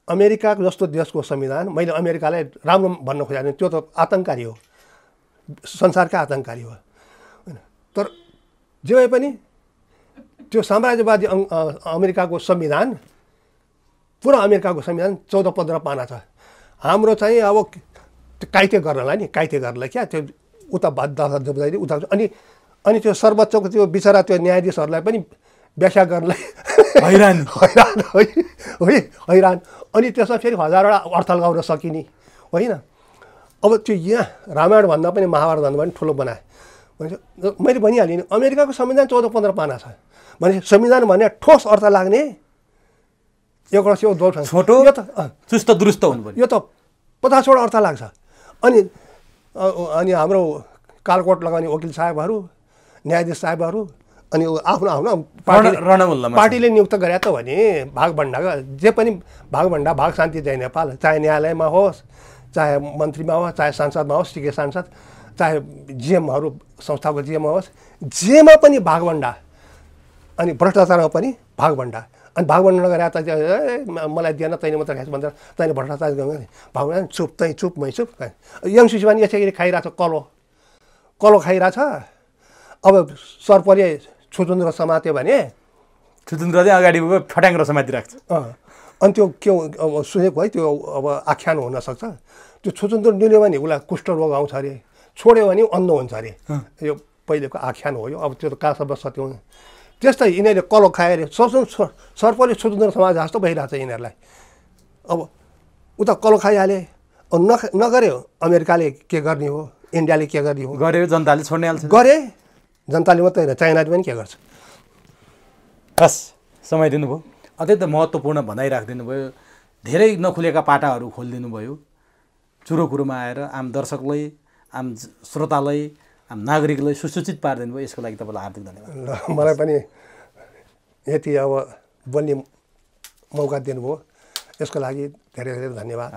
अमेरिका जस्तो देशको संविधान, मैले अमेरिकालाई राम्रो भन्न खोजेको त्यो त आतङ्ककारी हो, संसारका आतङ्ककारी हो होइन। तर जे भए पनि त्यो साम्राज्यवादी अमेरिकाको संविधान, पुरा अमेरिकाको संविधान 14-15 पाना छ। हाम्रो चाहिँ अब त्यो काइते गर्नलाई क्या त्यो उता बुझाइदियो उता। अनि त्यो सर्वोच्चको त्यो बिचरा त्यो न्यायाधीशहरूलाई पनि व्याख्या गर्नलाई हैरान। अनि त्यसमा फेरि हजारवटा अर्थ लगाउन सकिने होइन। अब त्यो यहाँ रामायण भन्दा पनि महाभारत भन्दा पनि ठुलो बनाए भने मैले भनिहालेँ नि, अमेरिकाको संविधान 14-15 पाना छ भने संविधान भने ठोस अर्थ लाग्ने एउटा छोटो चुस्त दुरुस्त हुनुपर्ने, यो त 50वटा अर्थ लाग्छ। अनि हाम्रो कालकोट लगाउने वकिल साहेबहरू, न्यायाधीश साहेबहरू, अनि आफ्नो पार्टीले नियुक्त गरे त भने भागभण्डाका जे पनि भागभण्डा भाग शान्ति जय नेपाल, चाहे न्यायालयमा होस्, चाहे मन्त्रीमा होस्, चाहे सांसदमा होस्, टिके सांसद, चाहे जिएमहरू संस्थाको जिएम होस्, जेमा पनि भागभण्डा। अनि भ्रष्टाचारमा पनि भागभण्डा। अनि भागभण्डा नगरे त मलाई दिएन तैँले मात्र खाइस् भन्छ, तैँले भ्रष्टाचार गर्ने भागभण्डा चुप, तैँ चुप, मै चुप। एमसिसी पनि यसरी खाइरहेछ, कलो खाइरहेछ। अब सर्पले छुचुन्द्रो समात्यो भने छुचुन्द्रो चाहिँ अगाडि फट्याङ्ग्रो समातिराख्छ। अनि त्यो के अब सुनेको है, त्यो अब आख्यान हुनसक्छ। त्यो छुचुन्द्रो निल्यो भने उसलाई कुष्ठरोग आउँछ अरे, छोड्यो भने अन्ध हुन्छ अरे, यो पहिलेको आख्यान हो यो। अब त्यो त कहाँसम्म सत्य हुन्छ। त्यस्तै यिनीहरूले कलो खाएर सर्पले छुचुन्द्रो समाज जस्तो भइरहेछ यिनीहरूलाई। अब उता कलो खाइहाले, नगर्यो अमेरिकाले के गर्ने हो, इन्डियाले के गर्ने हो, गऱ्यो जनताले छोड्ने हाल्छ, गरे जनताले मात्रै होइन चाइनाले पनि के गर्छ। हस्, समय दिनुभयो, अत्यन्त महत्त्वपूर्ण भनाइ राखिदिनु भयो, धेरै नखुलेका पाटाहरू खोलिदिनु भयो। चुरो कुरोमा आएर आम दर्शकलाई, आम श्रोतालाई, आम नागरिकलाई सुसूचित पारिदिनु भयो, यसको लागि तपाईँलाई हार्दिक धन्यवाद। मलाई पनि यति अब बोल्ने मौका दिनुभयो, यसको लागि धेरै धेरै धन्यवाद।